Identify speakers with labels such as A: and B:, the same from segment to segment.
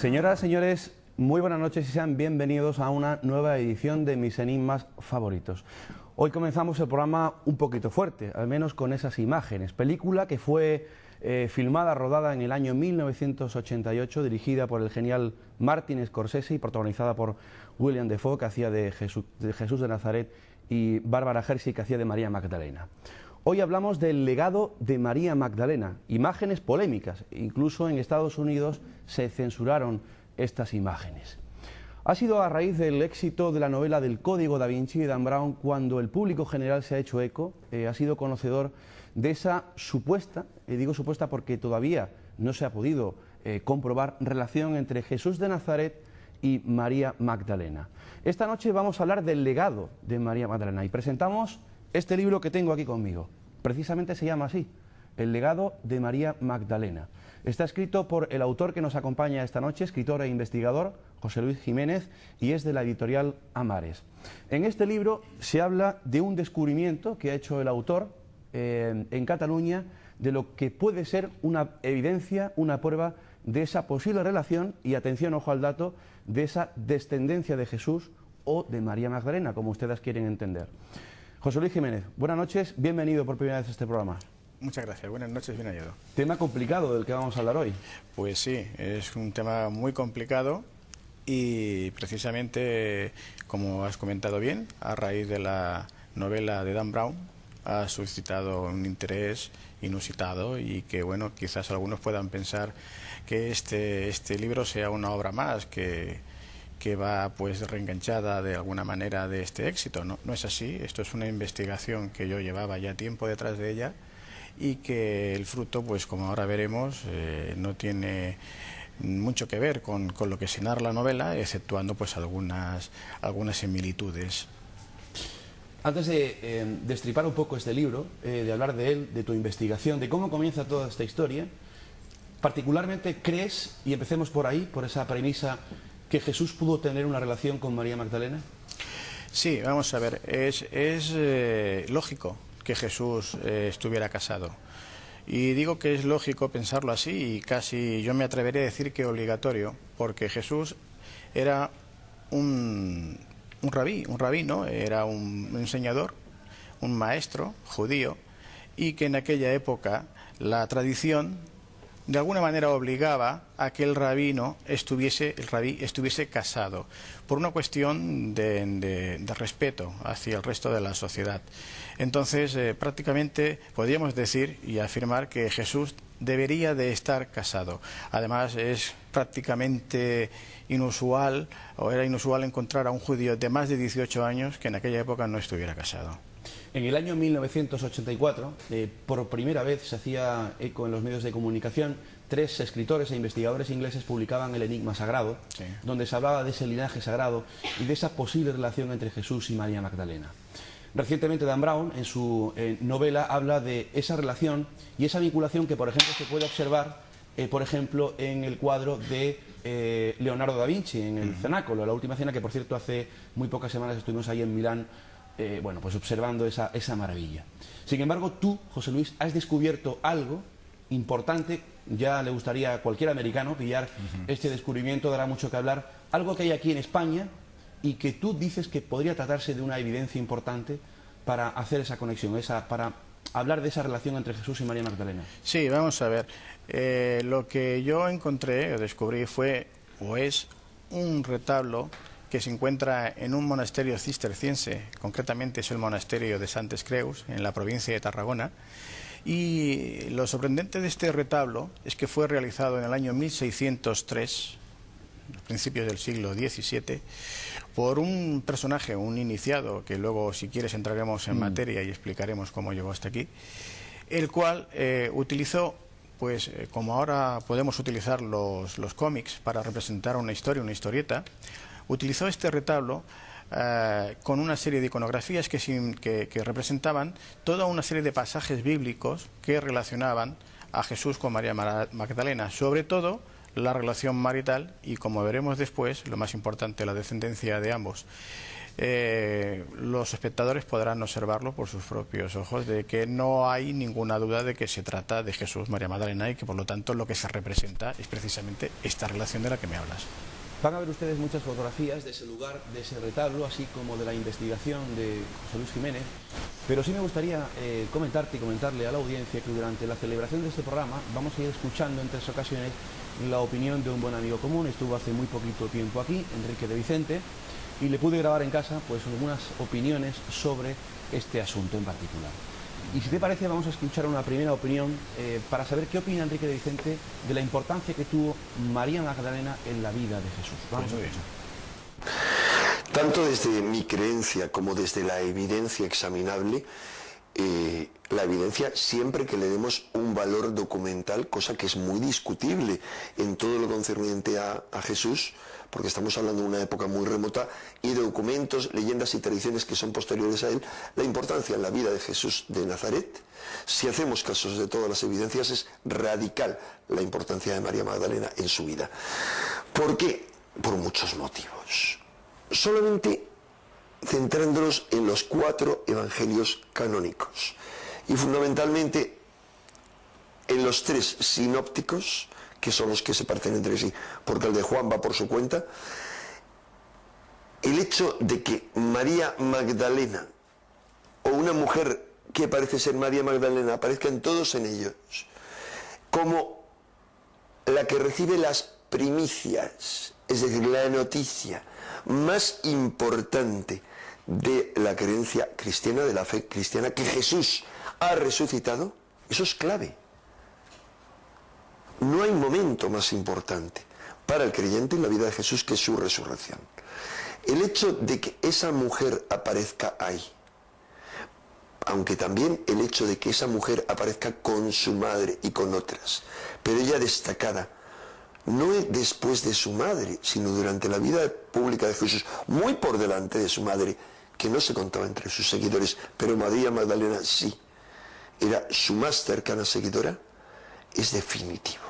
A: Señoras, señores, muy buenas noches y sean bienvenidos a una nueva edición de Mis Enigmas Favoritos. Hoy comenzamos el programa un poquito fuerte, al menos con esas imágenes. Película que fue filmada, rodada en el año 1988, dirigida por el genial Martin Scorsese y protagonizada por William Dafoe, que hacía de Jesús de Nazaret, y Bárbara Hershey, que hacía de María Magdalena. Hoy hablamos del legado de María Magdalena, imágenes polémicas, incluso en Estados Unidos se censuraron estas imágenes. Ha sido a raíz del éxito de la novela del Código Da Vinci de Dan Brown cuando el público general se ha hecho eco, ha sido conocedor de esa supuesta, digo supuesta porque todavía no se ha podido comprobar, relación entre Jesús de Nazaret y María Magdalena. Esta noche vamos a hablar del legado de María Magdalena y presentamos este libro que tengo aquí conmigo. Precisamente se llama así, El legado de María Magdalena. Está escrito por el autor que nos acompaña esta noche, escritor e investigador, José Luis Jiménez, y es de la editorial Amares. En este libro se habla de un descubrimiento que ha hecho el autor en Cataluña, de lo que puede ser una evidencia, una prueba de esa posible relación, y atención, ojo al dato, de esa descendencia de Jesús o de María Magdalena, como ustedes quieren entender. José Luis Jiménez, buenas noches, bienvenido por primera vez a este programa.
B: Muchas gracias, buenas noches, bien hallado.
A: Tema complicado del que vamos a hablar hoy.
B: Pues sí, es un tema muy complicado y precisamente, como has comentado bien, a raíz de la novela de Dan Brown, ha suscitado un interés inusitado y que, bueno, quizás algunos puedan pensar que este libro sea una obra más que va pues reenganchada de alguna manera de este éxito. No es así, esto es una investigación que yo llevaba ya tiempo detrás de ella y que el fruto, pues como ahora veremos, no tiene mucho que ver con lo que se narra la novela, exceptuando pues algunas similitudes.
A: Antes de destripar un poco este libro, de hablar de él, de tu investigación, de cómo comienza toda esta historia, particularmente crees, y empecemos por ahí, por esa premisa, que Jesús pudo tener una relación con María Magdalena.
B: Sí, vamos a ver, es lógico que Jesús estuviera casado. Y digo que es lógico pensarlo así, y casi yo me atrevería a decir que obligatorio, porque Jesús era un rabino, era un enseñador, un maestro judío, y que en aquella época la tradición de alguna manera obligaba a que el rabí estuviese casado, por una cuestión de respeto hacia el resto de la sociedad. Entonces, prácticamente podríamos decir y afirmar que Jesús debería de estar casado. Además, es prácticamente inusual, o era inusual, encontrar a un judío de más de 18 años que en aquella época no estuviera casado.
A: En el año 1984, por primera vez se hacía eco en los medios de comunicación, 3 escritores e investigadores ingleses publicaban El Enigma Sagrado, sí, donde se hablaba de ese linaje sagrado y de esa posible relación entre Jesús y María Magdalena. Recientemente Dan Brown, en su novela, habla de esa relación y esa vinculación que, por ejemplo, se puede observar, por ejemplo, en el cuadro de Leonardo da Vinci, en el Cenáculo, La Última Cena, que, por cierto, hace muy pocas semanas estuvimos ahí en Milán, bueno, pues observando esa maravilla. Sin embargo, tú, José Luis, has descubierto algo importante. Ya le gustaría a cualquier americano pillar este descubrimiento, dará mucho que hablar. Algo que hay aquí en España y que tú dices que podría tratarse de una evidencia importante para hacer esa conexión, para hablar de esa relación entre Jesús y María Magdalena.
B: Sí, vamos a ver. Lo que yo encontré o descubrí fue, o es, un retablo que se encuentra en un monasterio cisterciense, concretamente es el monasterio de Santes Creus, en la provincia de Tarragona, y lo sorprendente de este retablo es que fue realizado en el año 1603, a principios del siglo XVII, por un personaje, un iniciado, que luego, si quieres, entraremos en materia y explicaremos cómo llegó hasta aquí, el cual utilizó, pues como ahora podemos utilizar los cómics para representar una historia, una historieta, utilizó este retablo con una serie de iconografías que representaban toda una serie de pasajes bíblicos que relacionaban a Jesús con María Magdalena, sobre todo la relación marital y, como veremos después, lo más importante, la descendencia de ambos. los espectadores podrán observarlo por sus propios ojos, de que no hay ninguna duda de que se trata de Jesús, María Magdalena, y que por lo tanto lo que se representa es precisamente esta relación de la que me hablas.
A: Van a ver ustedes muchas fotografías de ese lugar, de ese retablo, así como de la investigación de José Luis Jiménez, pero sí me gustaría comentarte y comentarle a la audiencia que durante la celebración de este programa vamos a ir escuchando en 3 ocasiones la opinión de un buen amigo común. Estuvo hace muy poquito tiempo aquí, Enrique de Vicente, y le pude grabar en casa pues algunas opiniones sobre este asunto en particular. Y si te parece, vamos a escuchar una primera opinión para saber qué opina Enrique de Vicente de la importancia que tuvo María Magdalena en la vida de Jesús. Vamos a escuchar.
C: Tanto desde mi creencia como desde la evidencia examinable, la evidencia siempre que le demos un valor documental, cosa que es muy discutible en todo lo concerniente a Jesús, porque estamos hablando de una época muy remota, y de documentos, leyendas y tradiciones que son posteriores a él, la importancia en la vida de Jesús de Nazaret, si hacemos casos de todas las evidencias, es radical la importancia de María Magdalena en su vida. ¿Por qué? Por muchos motivos. Solamente centrándonos en los 4 evangelios canónicos y fundamentalmente en los 3 sinópticos, que son los que se parecen entre sí, porque el de Juan va por su cuenta, el hecho de que María Magdalena o una mujer que parece ser María Magdalena aparezcan todos en ellos como la que recibe las primicias, es decir, la noticia más importante de la creencia cristiana, de la fe cristiana, que Jesús ha resucitado, eso es clave. No hay momento más importante para el creyente en la vida de Jesús que su resurrección. El hecho de que esa mujer aparezca ahí, aunque también el hecho de que esa mujer aparezca con su madre y con otras, pero ella destacada, no después de su madre, sino durante la vida pública de Jesús, muy por delante de su madre, que no se contaba entre sus seguidores, pero María Magdalena sí, era su más cercana seguidora, es definitivo.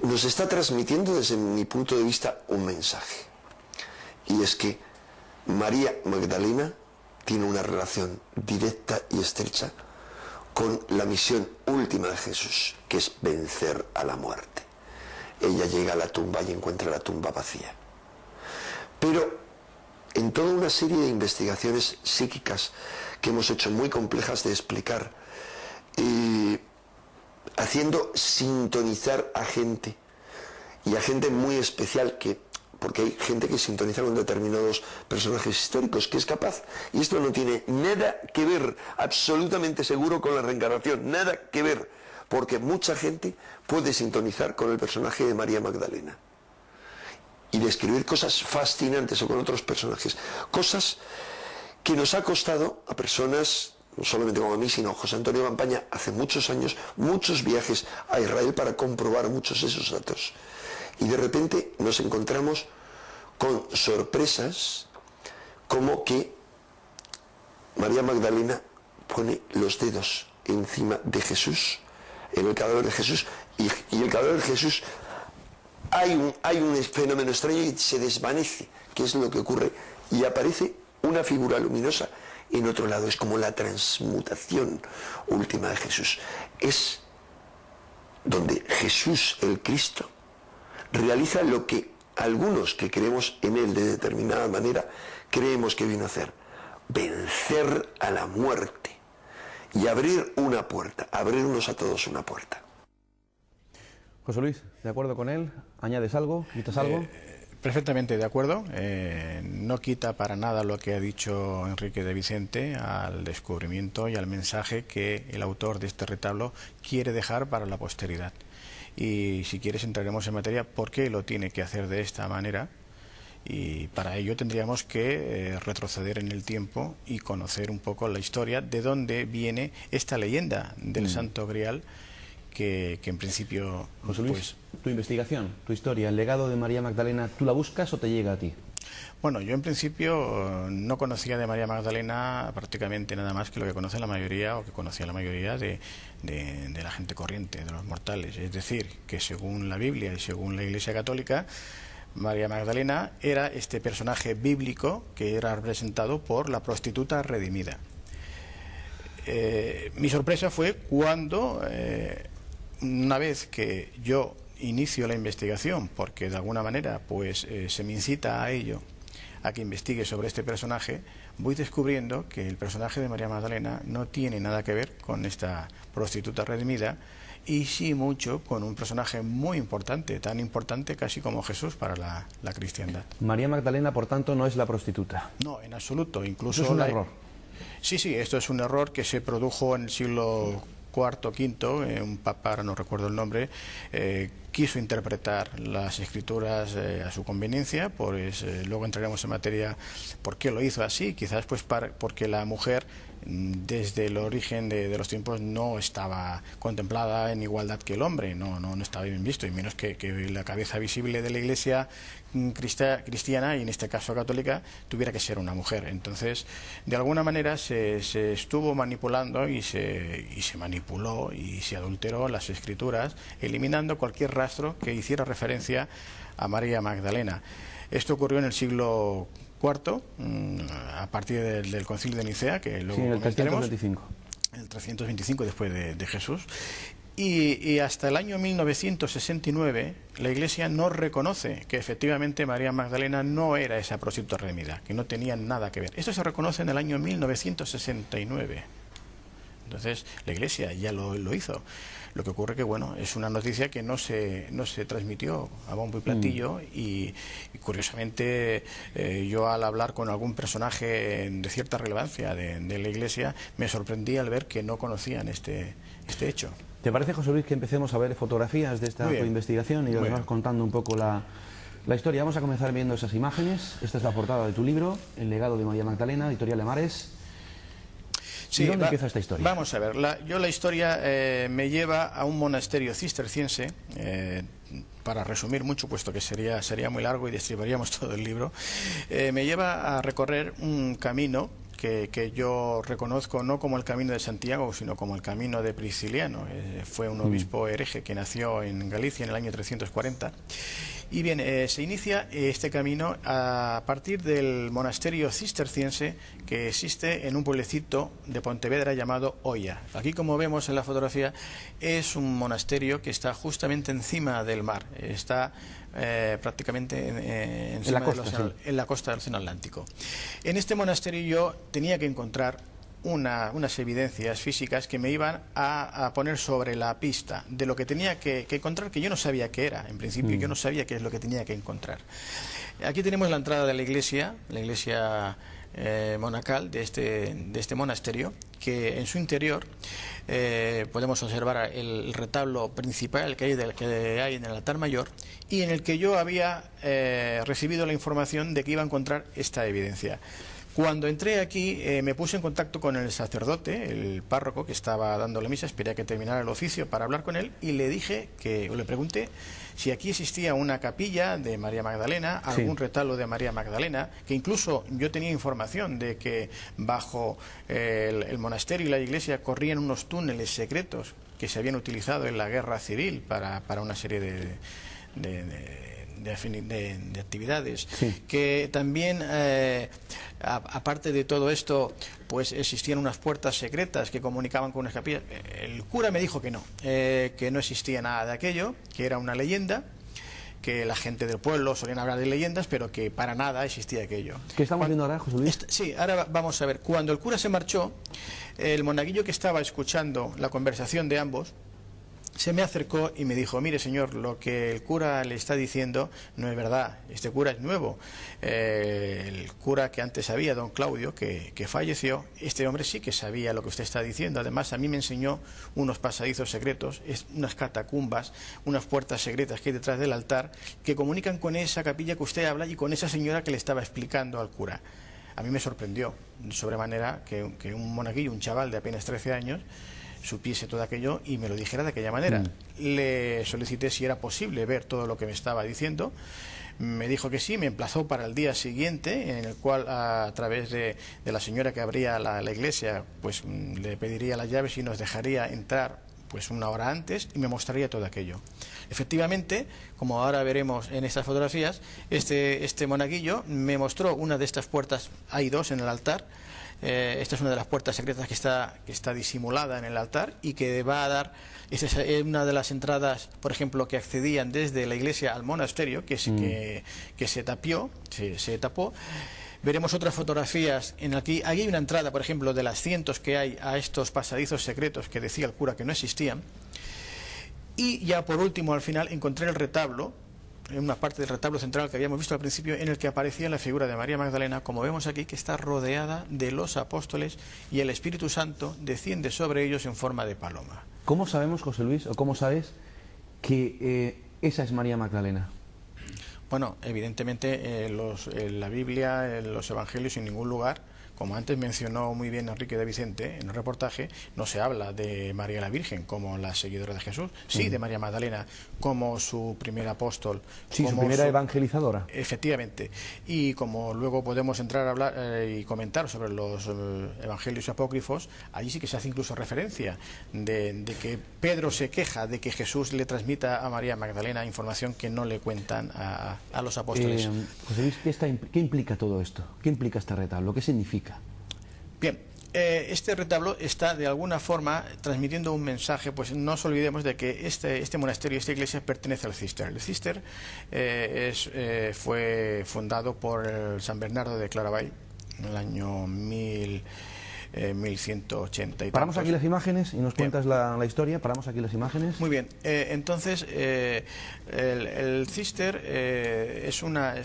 C: Nos está transmitiendo desde mi punto de vista un mensaje, y es que María Magdalena tiene una relación directa y estrecha con la misión última de Jesús, que es vencer a la muerte. Ella llega a la tumba y encuentra la tumba vacía. Pero en toda una serie de investigaciones psíquicas que hemos hecho muy complejas de explicar, haciendo sintonizar a gente, y a gente muy especial, porque hay gente que sintoniza con determinados personajes históricos, que es capaz, y esto no tiene nada que ver, absolutamente seguro, con la reencarnación, nada que ver, porque mucha gente puede sintonizar con el personaje de María Magdalena y describir cosas fascinantes o con otros personajes, cosas que nos ha costado a personas, no solamente como a mí, sino a José Antonio Campaña, hace muchos años, muchos viajes a Israel para comprobar muchos de esos datos. Y de repente nos encontramos con sorpresas como que María Magdalena pone los dedos encima de Jesús, en el cadáver de Jesús, y el cadáver de Jesús hay un fenómeno extraño y se desvanece, que es lo que ocurre, y aparece una figura luminosa en otro lado. Es como la transmutación última de Jesús. Es donde Jesús, el Cristo, realiza lo que algunos que creemos en él de determinada manera creemos que vino a hacer: vencer a la muerte y abrir una puerta, abrirnos a todos una puerta.
A: José Luis, ¿de acuerdo con él? ¿Añades algo? ¿Quitas algo?
B: Perfectamente de acuerdo. No quita para nada lo que ha dicho Enrique de Vicente al descubrimiento y al mensaje que el autor de este retablo quiere dejar para la posteridad. Y si quieres entraremos en materia por qué lo tiene que hacer de esta manera, y para ello tendríamos que retroceder en el tiempo y conocer un poco la historia de dónde viene esta leyenda del Santo Grial, que en principio...
A: José Luis, tu investigación, tu historia, el legado de María Magdalena, ¿tú la buscas o te llega a ti?
B: Bueno, yo en principio no conocía de María Magdalena prácticamente nada más que lo que conoce la mayoría, o que conocía la mayoría de la gente corriente, de los mortales. Es decir, que según la Biblia y según la Iglesia Católica, María Magdalena era este personaje bíblico que era representado por la prostituta redimida. Mi sorpresa fue cuando, una vez que yo inicio la investigación, porque de alguna manera pues se me incita a ello, a que investigue sobre este personaje, voy descubriendo que el personaje de María Magdalena no tiene nada que ver con esta prostituta redimida, y sí mucho con un personaje muy importante, tan importante casi como Jesús para la cristiandad.
A: María Magdalena, por tanto, no es la prostituta.
B: No, en absoluto. Incluso
A: Eso es un error.
B: Sí, esto es un error que se produjo en el siglo IV, V, un papa, ahora no recuerdo el nombre, quiso interpretar las escrituras a su conveniencia, pues luego entraremos en materia por qué lo hizo así, quizás pues porque la mujer desde el origen de los tiempos no estaba contemplada en igualdad que el hombre, no estaba bien visto, y menos que la cabeza visible de la Iglesia cristiana, y en este caso católica, tuviera que ser una mujer. Entonces, de alguna manera se estuvo manipulando y se manipuló y se adulteró las escrituras, eliminando cualquier rastro que hiciera referencia a María Magdalena. Esto ocurrió en el siglo IV, a partir del Concilio de Nicea, que luego
A: el
B: comentaremos.
A: 325.
B: El 325 después de Jesús. Y hasta el año 1969 la Iglesia no reconoce que efectivamente María Magdalena no era esa prostituta redimida, que no tenía nada que ver. Esto se reconoce en el año 1969. Entonces la Iglesia ya lo hizo. Lo que ocurre que, bueno, es una noticia que no se transmitió a bombo y platillo, y curiosamente yo, al hablar con algún personaje de cierta relevancia de la Iglesia, me sorprendí al ver que no conocían este hecho.
A: ¿Te parece, José Luis, que empecemos a ver fotografías de esta tu investigación y nos vas contando un poco la historia? Vamos a comenzar viendo esas imágenes. Esta es la portada de tu libro, El legado de María Magdalena, editorial Lemares.
B: Sí,
A: ¿Y dónde empieza esta historia?
B: Vamos a ver, la historia me lleva a un monasterio cisterciense, para resumir mucho, puesto que sería muy largo y destriparíamos todo el libro. Me lleva a recorrer un camino que yo reconozco no como el camino de Santiago, sino como el camino de Prisciliano. Fue un obispo hereje que nació en Galicia en el año 340. Y bien, se inicia este camino a partir del monasterio cisterciense que existe en un pueblecito de Pontevedra llamado Oia. Aquí, como vemos en la fotografía, es un monasterio que está justamente encima del mar. Está prácticamente encima en la costa del Océano Atlántico. En este monasterio yo tenía que encontrar unas evidencias físicas que me iban a poner sobre la pista de lo que tenía que encontrar, que yo no sabía qué era. En principio yo no sabía qué es lo que tenía que encontrar. Aquí tenemos la entrada de la iglesia monacal de este monasterio, que en su interior podemos observar el retablo principal que hay en el altar mayor, y en el que yo había recibido la información de que iba a encontrar esta evidencia. Cuando entré aquí me puse en contacto con el sacerdote, el párroco que estaba dando la misa, esperé a que terminara el oficio para hablar con él, y le pregunté si aquí existía una capilla de María Magdalena, algún retablo de María Magdalena, que incluso yo tenía información de que bajo el monasterio y la iglesia corrían unos túneles secretos que se habían utilizado en la guerra civil para una serie de actividades, que también aparte de todo esto pues existían unas puertas secretas que comunicaban con unas capillas. El cura me dijo que no existía nada de aquello, que era una leyenda, que la gente del pueblo solían hablar de leyendas, pero que para nada existía aquello.
A: ¿Qué estamos viendo ahora, José Luis?
B: Sí, ahora vamos a ver. Cuando el cura se marchó, el monaguillo que estaba escuchando la conversación de ambos se me acercó y me dijo: mire, señor, lo que el cura le está diciendo no es verdad, este cura es nuevo. El cura que antes había, don Claudio, que falleció, este hombre sí que sabía lo que usted está diciendo. Además, a mí me enseñó unos pasadizos secretos, unas catacumbas, unas puertas secretas que hay detrás del altar, que comunican con esa capilla que usted habla y con esa señora que le estaba explicando al cura. A mí me sorprendió sobremanera que un monaguillo, un chaval de apenas 13 años, supiese todo aquello y me lo dijera de aquella manera. Le solicité si era posible ver todo lo que me estaba diciendo. Me dijo que sí, me emplazó para el día siguiente, en el cual a través de la señora que abría la iglesia, pues le pediría las llaves y nos dejaría entrar pues una hora antes y me mostraría todo aquello. Efectivamente, como ahora veremos en estas fotografías, este monaguillo me mostró una de estas puertas, hay dos en el altar. Esta es una de las puertas secretas que está disimulada en el altar y que va a dar, esta es una de las entradas, por ejemplo, que accedían desde la iglesia al monasterio, que se tapó. Veremos otras fotografías en aquí hay una entrada, por ejemplo, de las cientos que hay a estos pasadizos secretos que decía el cura que no existían. Y ya por último, al final, encontré el retablo, en una parte del retablo central que habíamos visto al principio, en el que aparecía la figura de María Magdalena, como vemos aquí, que está rodeada de los apóstoles y el Espíritu Santo desciende sobre ellos en forma de paloma.
A: ¿Cómo sabemos, José Luis, o cómo sabes que esa es María Magdalena?
B: Bueno, evidentemente la Biblia, en los Evangelios, en ningún lugar, como antes mencionó muy bien Enrique de Vicente en el reportaje, no se habla de María la Virgen como la seguidora de Jesús, sí de María Magdalena como su primer apóstol.
A: Sí,
B: como
A: su primera evangelizadora.
B: Efectivamente. Y como luego podemos entrar a hablar y comentar sobre los evangelios apócrifos, allí sí que se hace incluso referencia de que Pedro se queja de que Jesús le transmita a María Magdalena información que no le cuentan a los apóstoles.
A: José Luis, ¿qué implica todo esto? ¿Qué implica este retablo? ¿Qué significa?
B: Bien, este retablo está de alguna forma transmitiendo un mensaje, pues no nos olvidemos de que este monasterio, esta iglesia pertenece al Císter. El Císter fue fundado por San Bernardo de Claraval en el año 1180 y tantos.
A: Paramos aquí las imágenes y nos cuentas la historia. Paramos aquí las imágenes.
B: Muy bien. Entonces, el Císter es una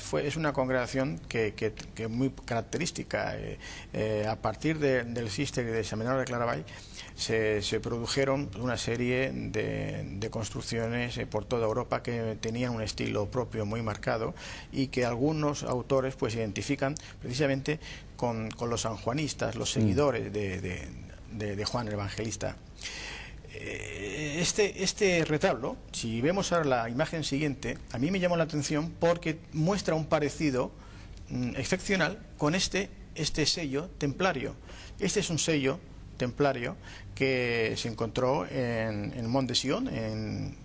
B: congregación que muy característica. A partir del Císter y de San Bernardo de Claraval se produjeron una serie de construcciones por toda Europa que tenían un estilo propio muy marcado y que algunos autores pues identifican precisamente con los sanjuanistas, los seguidores de Juan el Evangelista. Este retablo, si vemos ahora la imagen siguiente, a mí me llamó la atención porque muestra un parecido excepcional con este sello templario. Este es un sello templario que se encontró en Mont de Sion, en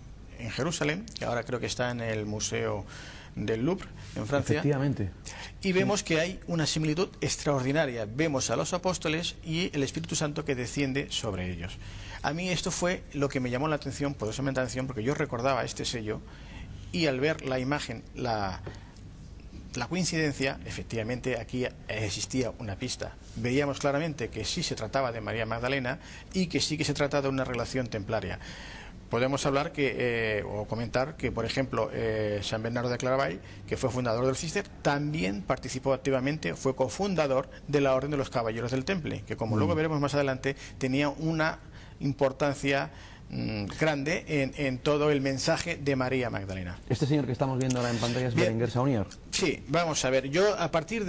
B: Jerusalén, que ahora creo que está en el Museo del Louvre, en Francia.
A: Efectivamente.
B: Y vemos que hay una similitud extraordinaria. Vemos a los apóstoles y el Espíritu Santo que desciende sobre ellos. A mí esto fue lo que me llamó la atención, poderosamente la atención, porque yo recordaba este sello y al ver la imagen, la coincidencia, efectivamente aquí existía una pista. Veíamos claramente que sí se trataba de María Magdalena y que sí que se trataba de una relación templaria. Podemos hablar o comentar que, por ejemplo, San Bernardo de Claraval, que fue fundador del Císter, también participó activamente, fue cofundador de la Orden de los Caballeros del Temple, que como luego veremos más adelante, tenía una importancia grande en todo el mensaje de María Magdalena.
A: Este señor que estamos viendo ahora en pantalla es Berenguer Saunier.
B: Sí, vamos a ver, yo a partir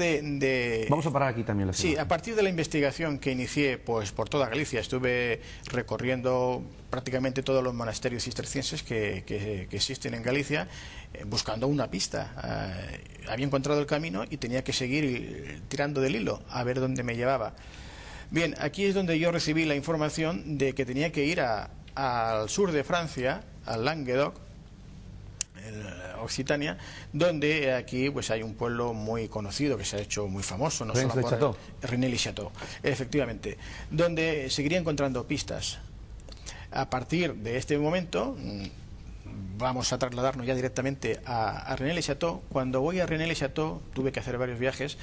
A: Vamos a parar aquí también la
B: Sí, a partir de la investigación que inicié pues por toda Galicia, estuve recorriendo prácticamente todos los monasterios cistercienses que existen en Galicia, buscando una pista. Había encontrado el camino y tenía que seguir tirando del hilo a ver dónde me llevaba. Bien, aquí es donde yo recibí la información de que tenía que ir al sur de Francia, al Languedoc, Occitania, donde aquí pues hay un pueblo muy conocido que se ha hecho muy famoso, no solo por Rennes-le-Château, efectivamente, donde seguiría encontrando pistas. A partir de este momento vamos a trasladarnos ya directamente a Rennes-le-Château. Cuando voy a Rennes-le-Château tuve que hacer varios viajes,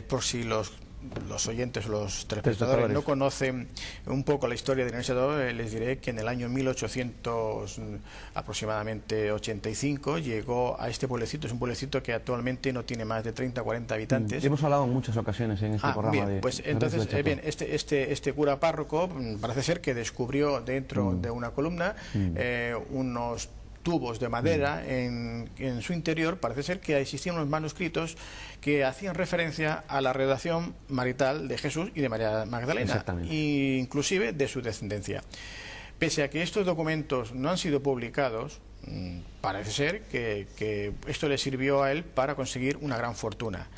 B: por si los oyentes, los telespectadores no conocen un poco la historia de Rennes-le-Château, les diré que en el año 1800 aproximadamente 85 llegó a este pueblecito. Es un pueblecito que actualmente no tiene más de 30 o 40 habitantes.
A: Hemos hablado en muchas ocasiones en este programa.
B: Bien, pues entonces, bien, este cura párroco parece ser que descubrió dentro de una columna unos tubos de madera en su interior. Parece ser que existían unos manuscritos que hacían referencia a la relación marital de Jesús y de María Magdalena, e inclusive de su descendencia. Pese a que estos documentos no han sido publicados, parece ser que esto le sirvió a él para conseguir una gran fortuna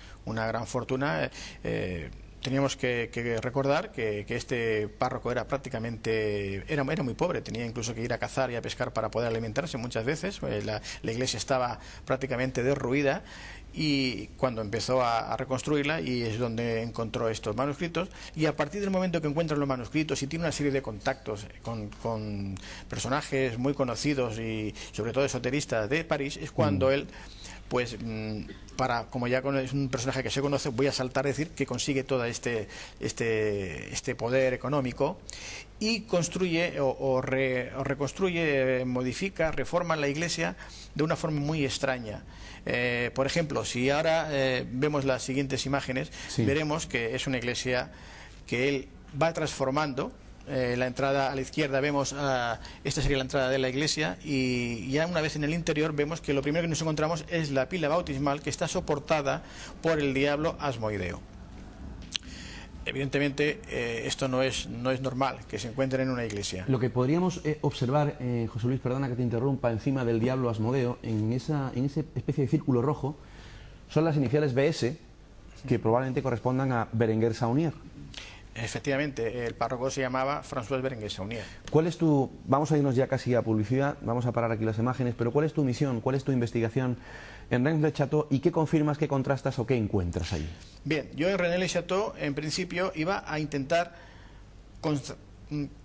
B: teníamos que recordar que este párroco era era muy pobre, tenía incluso que ir a cazar y a pescar para poder alimentarse muchas veces. La iglesia estaba prácticamente derruida, y cuando empezó a reconstruirla, y es donde encontró estos manuscritos, y a partir del momento que encuentra los manuscritos y tiene una serie de contactos con personajes muy conocidos y sobre todo esoteristas de París, es cuando él, pues como ya es un personaje que se conoce, voy a saltar a decir que consigue todo este poder económico, y construye o reconstruye, modifica, reforma la iglesia de una forma muy extraña. Por ejemplo, si ahora vemos las siguientes imágenes, veremos que es una iglesia que él va transformando. La entrada a la izquierda vemos, esta sería la entrada de la iglesia, y ya una vez en el interior vemos que lo primero que nos encontramos es la pila bautismal, que está soportada por el diablo Asmoideo. Evidentemente esto no es normal que se encuentre en una iglesia.
A: Lo que podríamos observar, José Luis, perdona que te interrumpa, encima del diablo Asmodeo, en esa especie de círculo rojo, son las iniciales BS, que probablemente correspondan a Berenguer Saunier.
B: Efectivamente, el párroco se llamaba François Berenguer Saunier.
A: ¿Cuál es tu, vamos a irnos ya casi a publicidad, vamos a parar aquí las imágenes, pero cuál es tu misión, cuál es tu investigación en Rennes-le-Château, y qué confirmas, qué contrastas o qué encuentras ahí?
B: Bien, yo en Rennes-le-Château en principio iba a intentar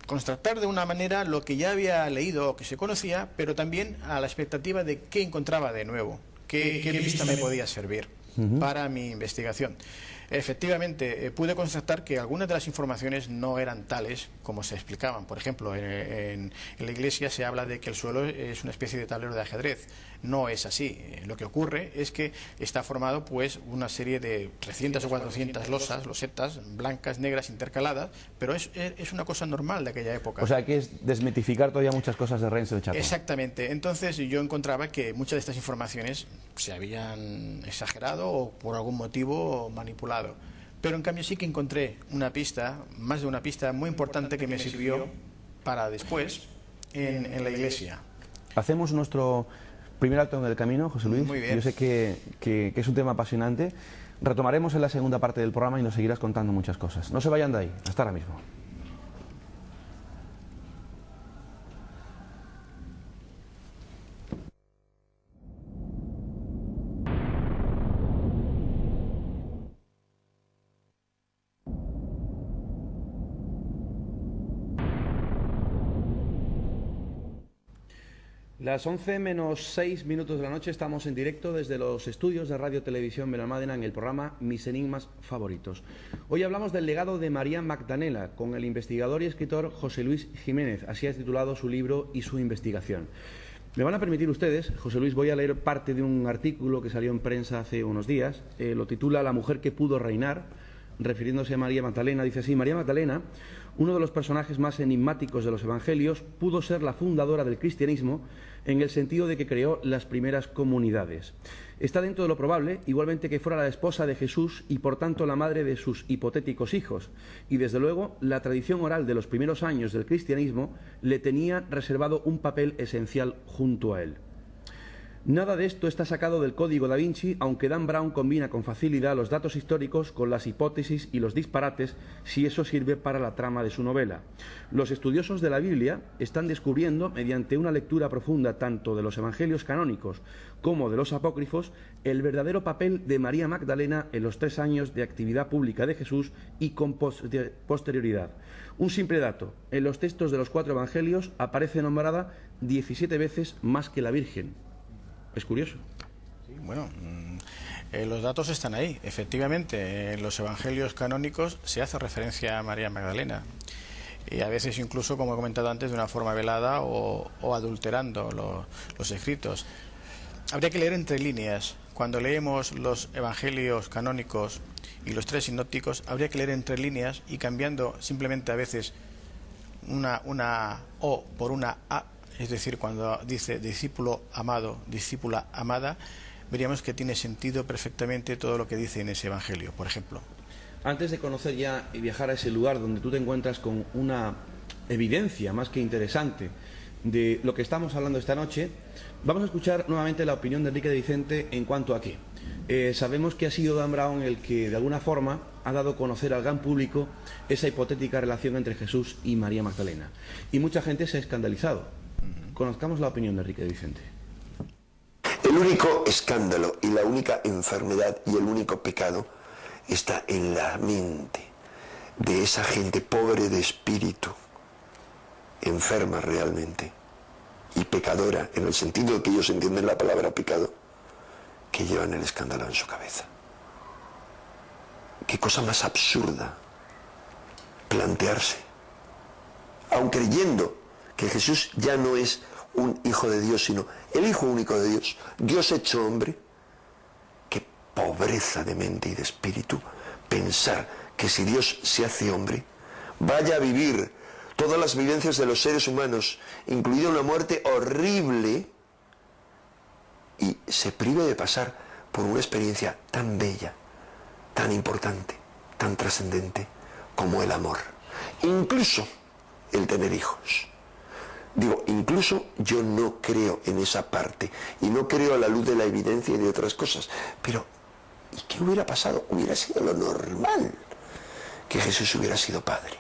B: constatar de una manera lo que ya había leído o que se conocía, pero también a la expectativa de qué encontraba de nuevo, qué pista me podía servir para mi investigación. Efectivamente, pude constatar que algunas de las informaciones no eran tales como se explicaban. Por ejemplo, en la iglesia se habla de que el suelo es una especie de tablero de ajedrez. No es así. Lo que ocurre es que está formado pues una serie de 300 o 400 losetas blancas, negras, intercaladas, pero es una cosa normal de aquella época.
A: O sea, que es desmitificar todavía muchas cosas de Rennes-le-Château.
B: Exactamente. Entonces yo encontraba que muchas de estas informaciones se habían exagerado o por algún motivo manipulado. Pero en cambio sí que encontré una pista, más de una pista muy importante que me sirvió para después en la iglesia.
A: Hacemos nuestro primer alto en el camino, José Luis.
B: Muy bien.
A: Yo sé que es un tema apasionante. Retomaremos en la segunda parte del programa y nos seguirás contando muchas cosas. No se vayan de ahí. Hasta ahora mismo. Las 11 menos 6 minutos de la noche, estamos en directo desde los estudios de Radio Televisión Benalmádena en el programa Mis Enigmas Favoritos. Hoy hablamos del legado de María Magdalena con el investigador y escritor José Luis Jiménez. Así ha titulado su libro y su investigación. Me van a permitir ustedes, José Luis, voy a leer parte de un artículo que salió en prensa hace unos días. Lo titula La mujer que pudo reinar, refiriéndose a María Magdalena. Dice así: María Magdalena, uno de los personajes más enigmáticos de los evangelios, pudo ser la fundadora del cristianismo en el sentido de que creó las primeras comunidades. Está dentro de lo probable, igualmente, que fuera la esposa de Jesús y por tanto la madre de sus hipotéticos hijos, y desde luego la tradición oral de los primeros años del cristianismo le tenía reservado un papel esencial junto a él. Nada de esto está sacado del Código da Vinci, aunque Dan Brown combina con facilidad los datos históricos con las hipótesis y los disparates, si eso sirve para la trama de su novela. Los estudiosos de la Biblia están descubriendo, mediante una lectura profunda tanto de los evangelios canónicos como de los apócrifos, el verdadero papel de María Magdalena en los 3 años de actividad pública de Jesús y con posterioridad. Un simple dato: en los textos de los 4 evangelios aparece nombrada 17 veces más que la Virgen. Es curioso.
B: Sí, bueno, los datos están ahí. Efectivamente, en los evangelios canónicos se hace referencia a María Magdalena. Y a veces incluso, como he comentado antes, de una forma velada o adulterando los escritos. Habría que leer entre líneas. Cuando leemos los evangelios canónicos y los 3 sinópticos, habría que leer entre líneas y cambiando simplemente a veces una O por una A. Es decir, cuando dice discípulo amado, discípula amada, veríamos que tiene sentido perfectamente todo lo que dice en ese evangelio, por ejemplo.
A: Antes de conocer ya y viajar a ese lugar donde tú te encuentras con una evidencia más que interesante de lo que estamos hablando esta noche, vamos a escuchar nuevamente la opinión de Enrique de Vicente en cuanto a qué. Sabemos que ha sido Dan Brown el que de alguna forma ha dado a conocer al gran público esa hipotética relación entre Jesús y María Magdalena. Y mucha gente se ha escandalizado. Conozcamos la opinión de Enrique de Vicente.
C: El único escándalo y la única enfermedad y el único pecado está en la mente de esa gente pobre de espíritu, enferma realmente y pecadora, en el sentido de que ellos entienden la palabra pecado, que llevan el escándalo en su cabeza. Qué cosa más absurda plantearse, aun creyendo que Jesús ya no es un hijo de Dios, sino el hijo único de Dios, Dios hecho hombre. Qué pobreza de mente y de espíritu pensar que si Dios se hace hombre, vaya a vivir todas las vivencias de los seres humanos, incluida una muerte horrible, y se prive de pasar por una experiencia tan bella, tan importante, tan trascendente como el amor, incluso el tener hijos. Digo, incluso yo no creo en esa parte y no creo a la luz de la evidencia y de otras cosas, pero ¿y qué hubiera pasado? Hubiera sido lo normal que Jesús hubiera sido padre.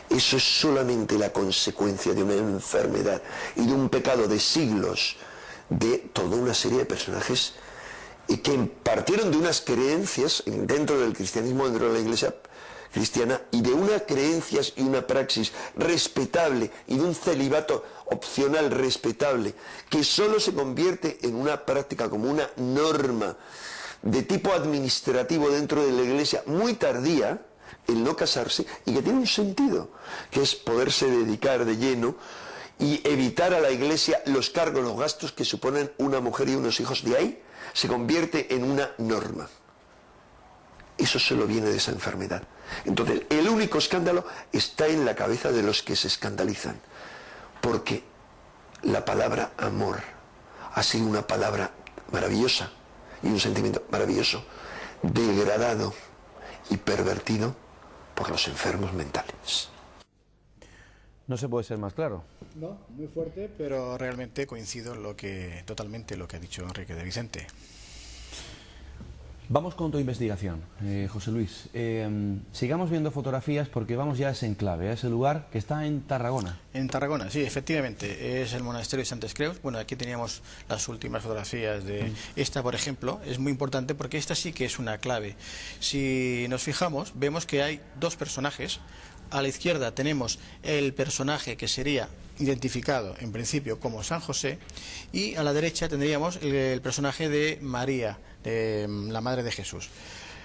C: Eso es solamente la consecuencia de una enfermedad y de un pecado de siglos de toda una serie de personajes que partieron de unas creencias dentro del cristianismo, dentro de la iglesia cristiana, y de unas creencias y una praxis respetable y de un celibato opcional respetable que solo se convierte en una práctica como una norma de tipo administrativo dentro de la iglesia muy tardía, el no casarse, y que tiene un sentido, que es poderse dedicar de lleno y evitar a la iglesia los cargos, los gastos que suponen una mujer y unos hijos. De ahí se convierte en una norma. Eso solo viene de esa enfermedad. Entonces, el único escándalo está en la cabeza de los que se escandalizan, porque la palabra amor ha sido una palabra maravillosa y un sentimiento maravilloso, degradado y pervertido por los enfermos mentales.
A: No se puede ser más claro.
B: No, muy fuerte, pero realmente coincido en totalmente lo que ha dicho Enrique de Vicente.
A: Vamos con tu investigación, José Luis. Sigamos viendo fotografías porque vamos ya a ese enclave, a ese lugar que está en Tarragona.
B: En Tarragona, sí, efectivamente, es el monasterio de Santes Creus. Bueno, aquí teníamos las últimas fotografías de esta, por ejemplo, es muy importante porque esta sí que es una clave. Si nos fijamos, vemos que hay dos personajes. A la izquierda tenemos el personaje que sería identificado en principio como San José, y a la derecha tendríamos el personaje de María, de la Madre de Jesús.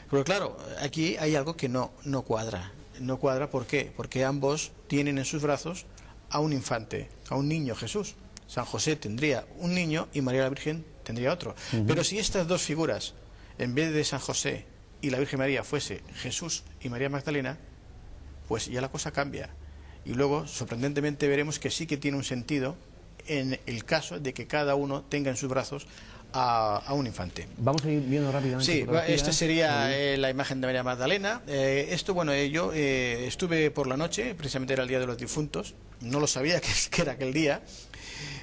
B: Pero claro, aquí hay algo que no cuadra. No cuadra, ¿por qué? Porque ambos tienen en sus brazos a un infante, a un niño Jesús. San José tendría un niño y María la Virgen tendría otro. Pero si estas dos figuras, en vez de San José y la Virgen María, fuese Jesús y María Magdalena, pues ya la cosa cambia. Y luego, sorprendentemente, veremos que sí que tiene un sentido en el caso de que cada uno tenga en sus brazos a un infante.
A: Vamos a ir viendo rápidamente.
B: Sí, esta sería la imagen de María Magdalena. Esto, bueno, yo estuve por la noche, precisamente era el Día de los Difuntos, no lo sabía que era aquel día.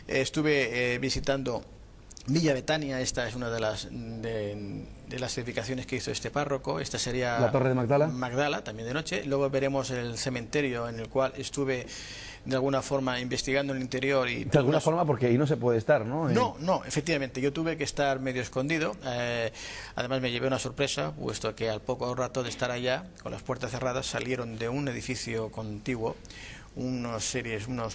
B: Estuve visitando Villa Betania. Esta es una de las edificaciones que hizo este párroco. Esta sería
A: la Torre de Magdala.
B: Magdala, también de noche. Luego veremos el cementerio en el cual estuve de alguna forma investigando en el interior. Y
A: de alguna forma, porque ahí no se puede estar, ¿no?
B: No, efectivamente, yo tuve que estar medio escondido. Además me llevé una sorpresa, puesto que al poco rato de estar allá, con las puertas cerradas, salieron de un edificio contiguo unos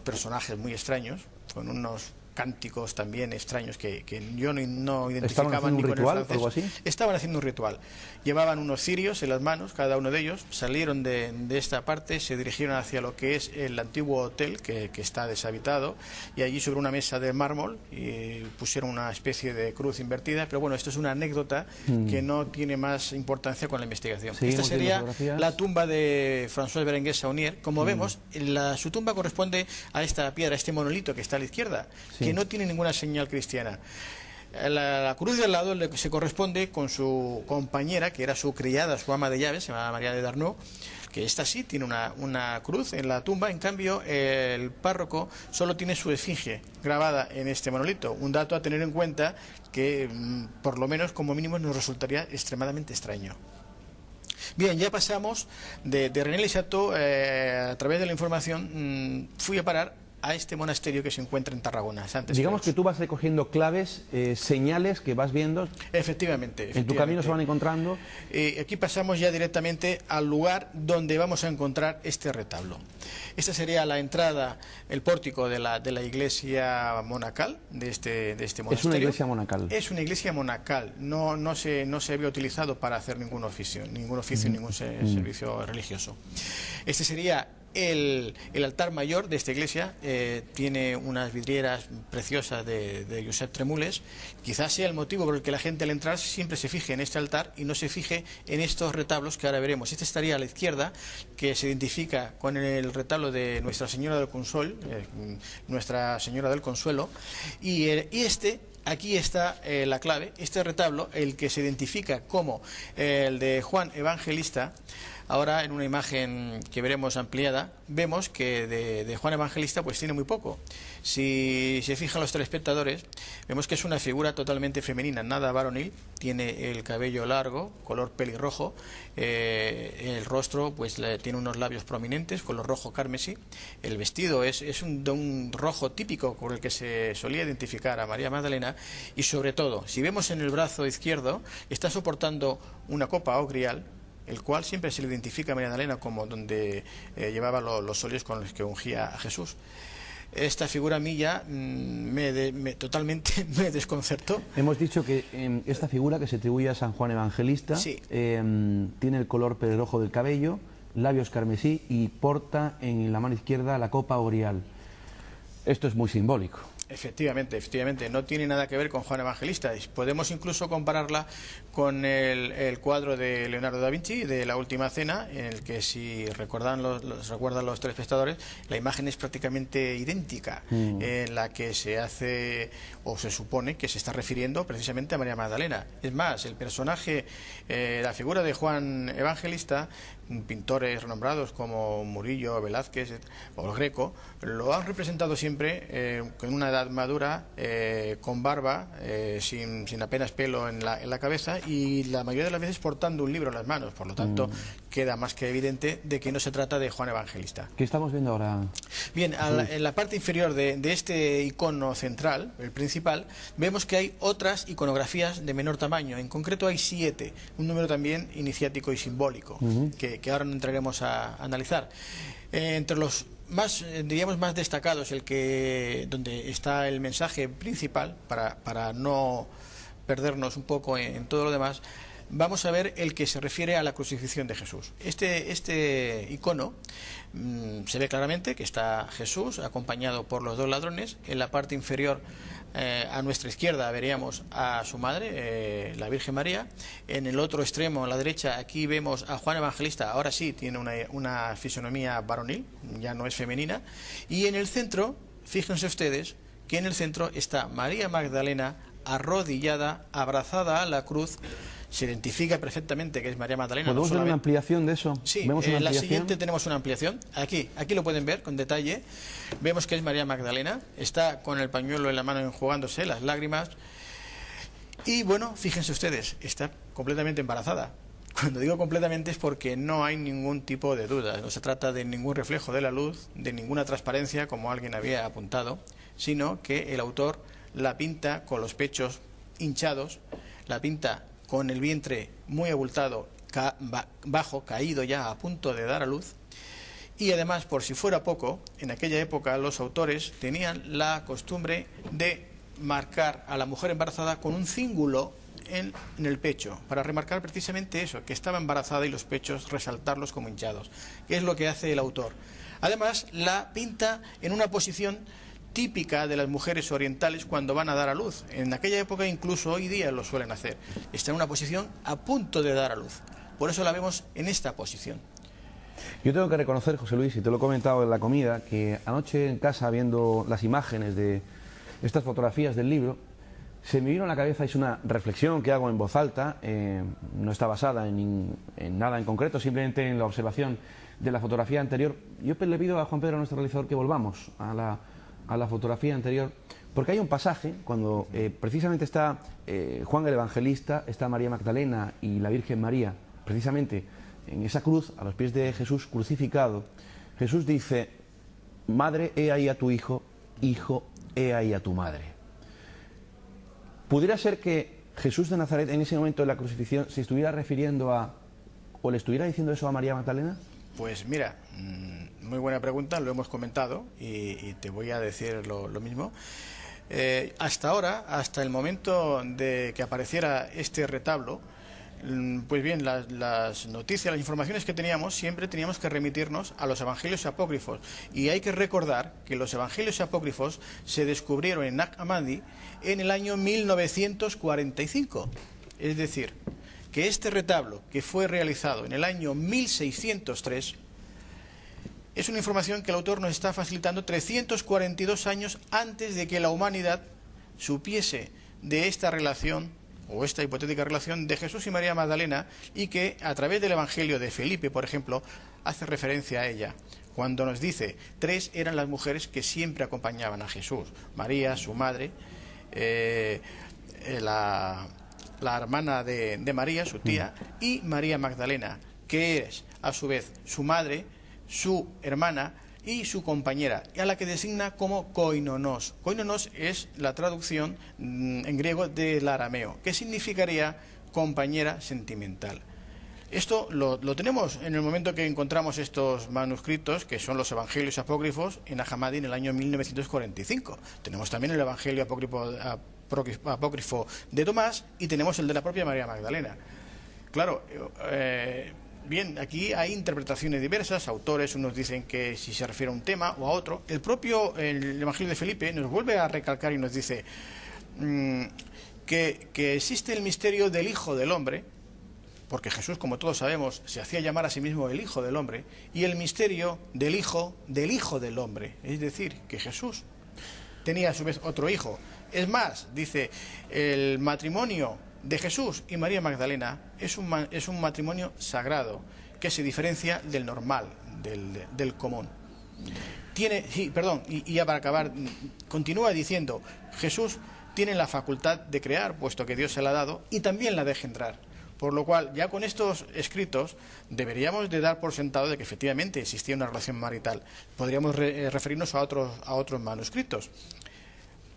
B: personajes muy extraños, con unos cánticos también extraños que yo no identificaba ni con el francés.
A: ¿Algo así?
B: Estaban haciendo un ritual. Llevaban unos cirios en las manos, cada uno de ellos, salieron de esta parte, se dirigieron hacia lo que es el antiguo hotel que está deshabitado, y allí sobre una mesa de mármol pusieron una especie de cruz invertida. Pero bueno, esto es una anécdota que no tiene más importancia con la investigación.
A: Sí,
B: esta sería la tumba de François Berenguer Saunier. Como vemos, su tumba corresponde a esta piedra, a este monolito que está a la izquierda, que no tiene ninguna señal cristiana. La cruz de al lado se corresponde con su compañera, que era su criada, su ama de llaves, se llamaba María de Darnau, que esta sí tiene una cruz en la tumba. En cambio, el párroco solo tiene su esfinge grabada en este monolito. Un dato a tener en cuenta que, por lo menos, como mínimo, nos resultaría extremadamente extraño. Bien, ya pasamos de René Le Chateau, a través de la información, fui a parar a este monasterio que se encuentra en Tarragona.
A: Digamos que tú vas recogiendo claves, señales que vas viendo.
B: Efectivamente.
A: En tu camino se van encontrando.
B: Aquí pasamos ya directamente al lugar donde vamos a encontrar este retablo. Esta sería la entrada, el pórtico de la iglesia monacal de este monasterio.
A: Es una iglesia monacal.
B: Es una iglesia monacal. No se había utilizado para hacer ningún oficio, ningún servicio religioso. Este sería el altar mayor de esta iglesia. Tiene unas vidrieras preciosas de Josep Tremules. Quizás sea el motivo por el que la gente al entrar siempre se fije en este altar y no se fije en estos retablos que ahora veremos. Este estaría a la izquierda, que se identifica con el retablo de Nuestra Señora del Consuelo, Nuestra Señora del Consuelo, y aquí está la clave. Este retablo, el que se identifica como el de Juan Evangelista. Ahora, en una imagen que veremos ampliada, vemos que de Juan Evangelista pues tiene muy poco. Si se fijan los telespectadores, vemos que es una figura totalmente femenina, nada varonil. Tiene el cabello largo, color pelirrojo, el rostro pues tiene unos labios prominentes, color rojo carmesí. El vestido es de un rojo típico con el que se solía identificar a María Magdalena, y sobre todo, si vemos en el brazo izquierdo, está soportando una copa o grial, el cual siempre se le identifica a María Magdalena como donde llevaba los óleos con los que ungía a Jesús. Esta figura a mí ya totalmente me desconcertó.
A: Hemos dicho que esta figura, que se atribuye a San Juan Evangelista,
B: sí,
A: tiene el color pelirrojo del cabello, labios carmesí y porta en la mano izquierda la copa o grial. Esto es muy simbólico.
B: Efectivamente, no tiene nada que ver con Juan Evangelista. Podemos incluso compararla con el cuadro de Leonardo da Vinci, de La Última Cena, en el que, si recuerdan los telespectadores, la imagen es prácticamente idéntica, en la que se hace, o se supone que se está refiriendo precisamente a María Magdalena. Es más, el personaje, la figura de Juan Evangelista, pintores renombrados como Murillo, Velázquez o el Greco, lo han representado siempre con una edad madura, con barba, sin apenas pelo en la cabeza, y la mayoría de las veces portando un libro en las manos. Por lo tanto, queda más que evidente de que no se trata de Juan Evangelista.
A: ¿Qué estamos viendo ahora?
B: Bien, en la parte inferior de este icono central, el principal, vemos que hay otras iconografías de menor tamaño. En concreto hay 7, un número también iniciático y simbólico, que ahora no entraremos a analizar. Entre los más, diríamos, más destacados, donde está el mensaje principal, para no perdernos un poco en todo lo demás, vamos a ver el que se refiere a la crucifixión de Jesús. Este icono se ve claramente que está Jesús acompañado por los 2 ladrones. En la parte inferior, a nuestra izquierda, veríamos a su madre, la Virgen María. En el otro extremo, a la derecha, aquí vemos a Juan Evangelista. Ahora sí tiene una fisonomía varonil, ya no es femenina. Y en el centro, fíjense ustedes que en el centro está María Magdalena arrodillada, abrazada a la cruz. Se identifica perfectamente que es María Magdalena.
A: ¿Podemos ver una ampliación de eso?
B: Sí, en la siguiente tenemos una ampliación. Aquí lo pueden ver con detalle. Vemos que es María Magdalena. Está con el pañuelo en la mano enjugándose las lágrimas. Y bueno, fíjense ustedes, está completamente embarazada. Cuando digo completamente es porque no hay ningún tipo de duda. No se trata de ningún reflejo de la luz, de ninguna transparencia, como alguien había apuntado, sino que el autor la pinta con los pechos hinchados, la pinta con el vientre muy abultado, bajo, caído ya, a punto de dar a luz. Y además, por si fuera poco, en aquella época los autores tenían la costumbre de marcar a la mujer embarazada con un cíngulo en el pecho, para remarcar precisamente eso, que estaba embarazada, y los pechos resaltarlos como hinchados, que es lo que hace el autor. Además, la pinta en una posición típica de las mujeres orientales cuando van a dar a luz. En aquella época, incluso hoy día, lo suelen hacer. Está en una posición a punto de dar a luz. Por eso la vemos en esta posición.
A: Yo tengo que reconocer, José Luis, y te lo he comentado en la comida, que anoche en casa, viendo las imágenes de estas fotografías del libro, se me vino a la cabeza, es una reflexión que hago en voz alta, no está basada en nada en concreto, simplemente en la observación de la fotografía anterior. Yo le pido a Juan Pedro, nuestro realizador, que volvamos a la fotografía anterior, porque hay un pasaje cuando precisamente está Juan el Evangelista, está María Magdalena y la Virgen María, precisamente en esa cruz, a los pies de Jesús crucificado, Jesús dice: madre, he ahí a tu hijo, hijo, he ahí a tu madre. ¿Pudiera ser que Jesús de Nazaret en ese momento de la crucifixión se estuviera refiriendo a, o le estuviera diciendo eso a María Magdalena?
B: Pues mira, muy buena pregunta, lo hemos comentado y te voy a decir lo mismo. Hasta ahora, hasta el momento de que apareciera este retablo, pues bien, las noticias, las informaciones que teníamos, siempre teníamos que remitirnos a los evangelios apócrifos. Y hay que recordar que los evangelios apócrifos se descubrieron en Nag Hammadi en el año 1945. Es decir, que este retablo, que fue realizado en el año 1603, es una información que el autor nos está facilitando 342 años antes de que la humanidad supiese de esta relación, o esta hipotética relación de Jesús y María Magdalena, y que a través del Evangelio de Felipe, por ejemplo, hace referencia a ella, cuando nos dice: 3 eran las mujeres que siempre acompañaban a Jesús: María, su madre, la hermana de María, su tía, y María Magdalena, que es a su vez su madre, su hermana y su compañera, a la que designa como koinonos. Koinonos es la traducción en griego del arameo, que significaría compañera sentimental. Esto lo tenemos en el momento que encontramos estos manuscritos, que son los evangelios apócrifos, en Nag Hammadi en el año 1945. Tenemos también el evangelio apócrifo de Tomás y tenemos el de la propia María Magdalena. Claro, bien, aquí hay interpretaciones diversas, autores, unos dicen que si se refiere a un tema o a otro. El Evangelio de Felipe nos vuelve a recalcar y nos dice que existe el misterio del Hijo del Hombre, porque Jesús, como todos sabemos, se hacía llamar a sí mismo el Hijo del Hombre, y el misterio del Hijo del Hombre, es decir, que Jesús tenía a su vez otro hijo. Es más, dice, el matrimonio de Jesús y María Magdalena es un matrimonio sagrado, que se diferencia del normal, del común. Y ya para acabar, continúa diciendo: Jesús tiene la facultad de crear, puesto que Dios se la ha dado, y también la de engendrar. Por lo cual, ya con estos escritos, deberíamos de dar por sentado de que efectivamente existía una relación marital. Podríamos referirnos a otros manuscritos.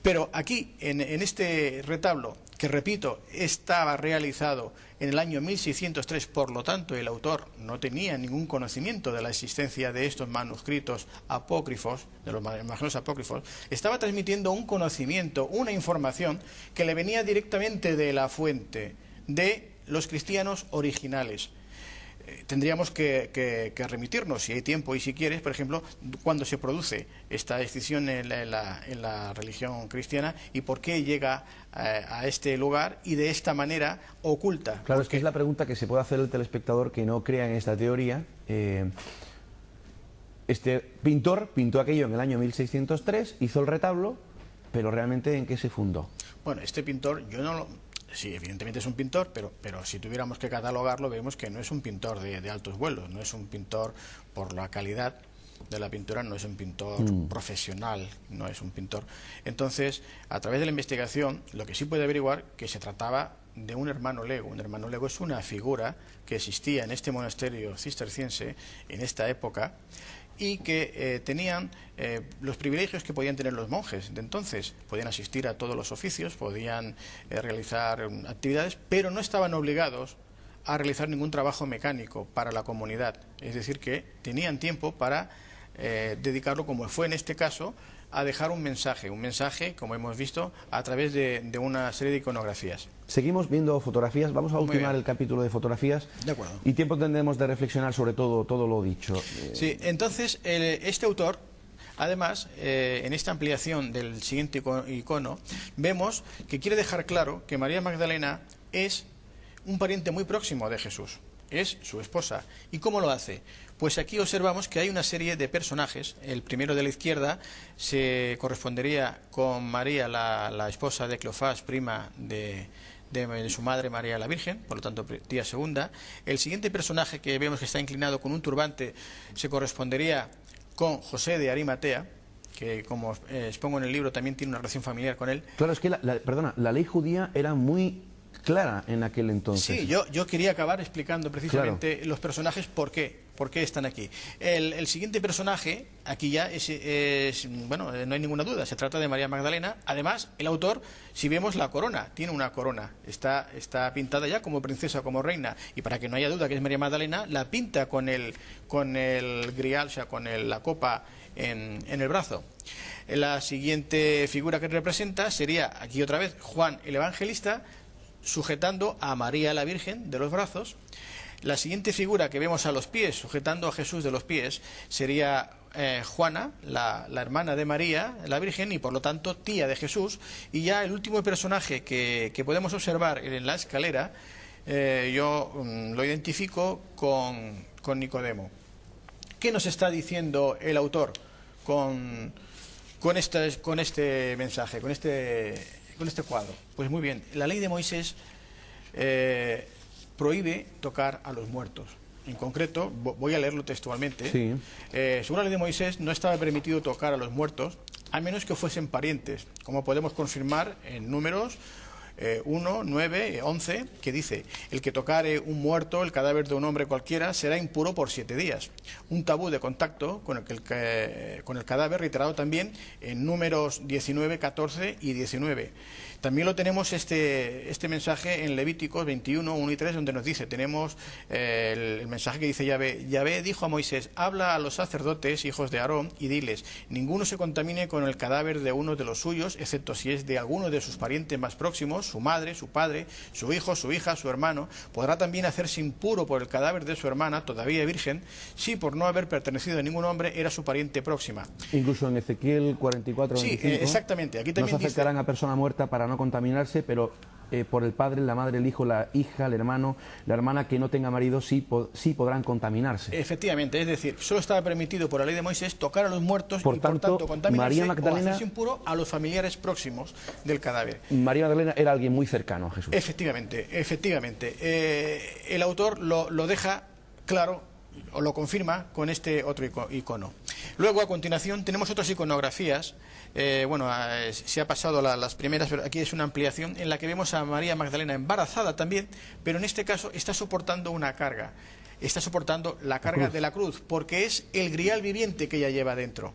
B: Pero aquí, en este retablo, que repito, estaba realizado en el año 1603, por lo tanto el autor no tenía ningún conocimiento de la existencia de estos manuscritos apócrifos, de los evangelios apócrifos, estaba transmitiendo un conocimiento, una información que le venía directamente de la fuente, de los cristianos originales. Tendríamos que remitirnos, si hay tiempo y si quieres, por ejemplo, cuando se produce esta escisión en la religión cristiana y por qué llega a este lugar y de esta manera oculta.
A: Claro, es que es la pregunta que se puede hacer el telespectador que no crea en esta teoría. Este pintor pintó aquello en el año 1603, hizo el retablo, pero realmente ¿en qué se fundó?
B: Bueno, este pintor, yo no lo... Sí, evidentemente es un pintor, pero si tuviéramos que catalogarlo, vemos que no es un pintor de altos vuelos, no es un pintor por la calidad de la pintura, no es un pintor profesional, no es un pintor. Entonces, a través de la investigación, lo que sí puede averiguar que se trataba de un hermano lego. Un hermano lego es una figura que existía en este monasterio cisterciense en esta época, y que tenían los privilegios que podían tener los monjes de entonces. Podían asistir a todos los oficios, podían realizar actividades, pero no estaban obligados a realizar ningún trabajo mecánico para la comunidad. Es decir, que tenían tiempo para dedicarlo, como fue en este caso, a dejar un mensaje, como hemos visto, a través de una serie de iconografías.
A: Seguimos viendo fotografías, vamos a ultimar el capítulo de fotografías.
B: De acuerdo.
A: Y tiempo tendremos de reflexionar sobre todo lo dicho.
B: Sí, entonces este autor, además, en esta ampliación del siguiente icono, vemos que quiere dejar claro que María Magdalena es un pariente muy próximo de Jesús, es su esposa. ¿Y cómo lo hace? Pues aquí observamos que hay una serie de personajes. El primero de la izquierda se correspondería con María, la esposa de Cleofás, prima de su madre María la Virgen, por lo tanto tía segunda. El siguiente personaje, que vemos que está inclinado con un turbante, se correspondería con José de Arimatea, que, como expongo en el libro, también tiene una relación familiar con él.
A: Claro, es que la ley judía era muy clara en aquel entonces.
B: Sí, yo quería acabar explicando precisamente los personajes por qué están aquí. El siguiente personaje, aquí ya bueno, no hay ninguna duda, se trata de María Magdalena. Además, el autor, si vemos la corona, tiene una corona, está pintada ya como princesa, como reina, y para que no haya duda que es María Magdalena, la pinta con el grial, o sea, con la copa en el brazo. La siguiente figura que representa sería, aquí otra vez, Juan el Evangelista, sujetando a María la Virgen de los brazos. La siguiente figura que vemos a los pies, sujetando a Jesús de los pies, sería Juana, la hermana de María, la Virgen, y por lo tanto tía de Jesús. Y ya el último personaje que podemos observar en la escalera, yo lo identifico con Nicodemo. ¿Qué nos está diciendo el autor con este mensaje, con este cuadro? Pues muy bien, la ley de Moisés prohíbe tocar a los muertos. En concreto, voy a leerlo textualmente.
A: Sí.
B: Según la ley de Moisés, no estaba permitido tocar a los muertos, a menos que fuesen parientes, como podemos confirmar en Números 1, 9, 11, que dice: el que tocare un muerto, el cadáver de un hombre cualquiera, será impuro por 7 días. Un tabú de contacto con el cadáver, reiterado también en Números 19, 14 y 19. También lo tenemos este mensaje en Levíticos 21, 1 y 3, donde nos dice, tenemos el mensaje que dice Yahvé. Yahvé dijo a Moisés: habla a los sacerdotes, hijos de Aarón, y diles: ninguno se contamine con el cadáver de uno de los suyos, excepto si es de alguno de sus parientes más próximos, su madre, su padre, su hijo, su hija, su hermano. Podrá también hacerse impuro por el cadáver de su hermana, todavía virgen, si por no haber pertenecido a ningún hombre era su pariente próxima.
A: Incluso en Ezequiel 44, 25,
B: sí, exactamente. Aquí también
A: no se acercarán
B: dice,
A: a persona muerta para no contaminarse, pero por el padre, la madre, el hijo, la hija, el hermano, la hermana que no tenga marido, sí podrán contaminarse.
B: Efectivamente, es decir, solo estaba permitido por la ley de Moisés tocar a los muertos
A: por
B: y por tanto contaminarse
A: María Magdalena,
B: o hacerse impuro a los familiares próximos del cadáver.
A: María Magdalena era alguien muy cercano a Jesús.
B: Efectivamente. El autor lo deja claro, o lo confirma con este otro icono. Luego, a continuación, tenemos otras iconografías. Se ha pasado las primeras, pero aquí es una ampliación en la que vemos a María Magdalena embarazada también, pero en este caso está soportando una carga. Está soportando la carga de la cruz, porque es el grial viviente que ella lleva dentro.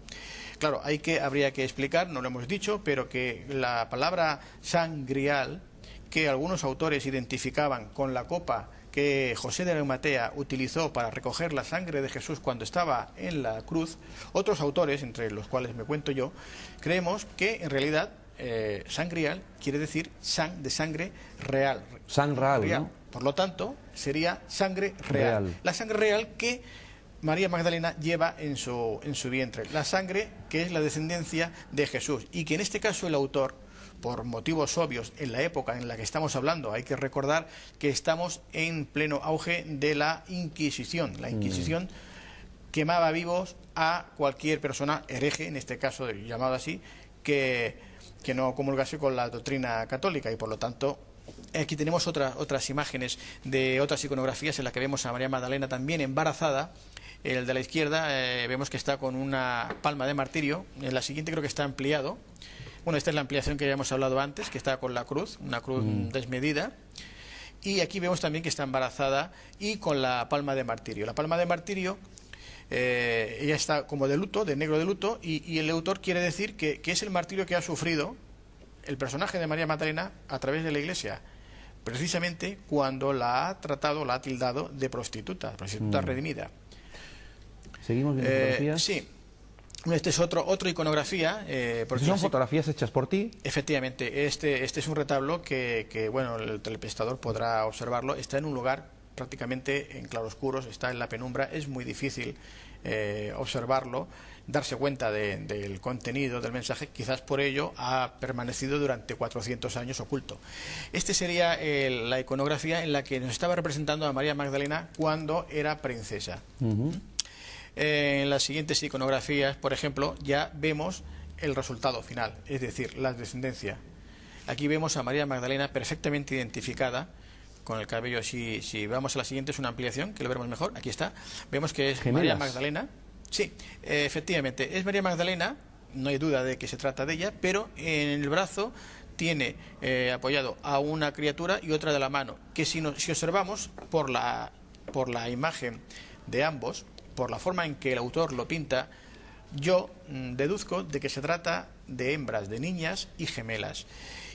B: Claro, habría que explicar, no lo hemos dicho, pero que la palabra sangrial, que algunos autores identificaban con la copa que José de Arimatea utilizó para recoger la sangre de Jesús cuando estaba en la cruz, otros autores, entre los cuales me cuento yo, creemos que en realidad sangrial quiere decir de sangre real.
A: Real, ¿no?
B: Por lo tanto, sería sangre real. La sangre real que María Magdalena lleva en su vientre. La sangre que es la descendencia de Jesús. Y que en este caso el autor, por motivos obvios, en la época en la que estamos hablando, hay que recordar que estamos en pleno auge de la Inquisición. La Inquisición quemaba vivos a cualquier persona hereje, en este caso llamado así, que no comulgase con la doctrina católica, y por lo tanto aquí tenemos otras imágenes de otras iconografías en las que vemos a María Magdalena también embarazada. El de la izquierda vemos que está con una palma de martirio. En la siguiente creo que está ampliado. Bueno, esta es la ampliación que ya hemos hablado antes, que está con la cruz, una cruz desmedida. Y aquí vemos también que está embarazada y con la palma de martirio. La palma de martirio, ella está como de luto, de negro de luto, y el autor quiere decir que es el martirio que ha sufrido el personaje de María Magdalena a través de la Iglesia, precisamente cuando la ha tratado, la ha tildado de prostituta redimida.
A: ¿Seguimos viendo fotografías?
B: Sí. Este es otra iconografía.
A: ¿Son fotografías hechas por ti?
B: Efectivamente. Este es un retablo que bueno, el telespectador podrá observarlo. Está en un lugar prácticamente en claroscuros, está en la penumbra. Es muy difícil observarlo, darse cuenta del contenido del mensaje. Quizás por ello ha permanecido durante 400 años oculto. Este sería la iconografía en la que nos estaba representando a María Magdalena cuando era princesa. En las siguientes iconografías, por ejemplo, ya vemos el resultado final, es decir, la descendencia. Aquí vemos a María Magdalena perfectamente identificada con el cabello. Si vamos a la siguiente, es una ampliación, que lo veremos mejor. Aquí está. Vemos que es
A: Gemelas.
B: María Magdalena. Sí, efectivamente, es María Magdalena, no hay duda de que se trata de ella, pero en el brazo tiene apoyado a una criatura y otra de la mano, que si observamos por la imagen de ambos, por la forma en que el autor lo pinta, yo deduzco de que se trata de hembras, de niñas y gemelas.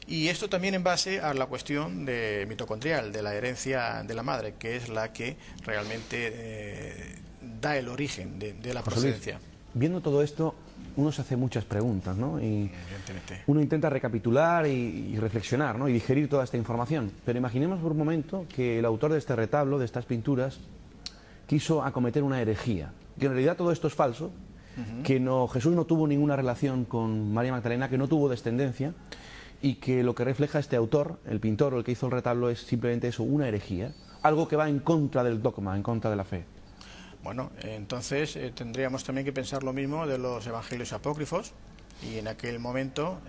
B: Y esto también en base a la cuestión de mitocondrial, de la herencia de la madre, que es la que realmente da el origen de la procedencia.
A: Viendo todo esto, uno se hace muchas preguntas, ¿no? Y
B: Evidentemente.
A: uno intenta recapitular y reflexionar, ¿no? Y digerir toda esta información. Pero imaginemos por un momento que el autor de este retablo, de estas pinturas, quiso acometer una herejía. Que en realidad todo esto es falso, que Jesús no tuvo ninguna relación con María Magdalena, que no tuvo descendencia, y que lo que refleja este autor, el pintor o el que hizo el retablo, es simplemente eso, una herejía, algo que va en contra del dogma, en contra de la fe.
B: Bueno, entonces tendríamos también que pensar lo mismo de los evangelios apócrifos, y en aquel momento,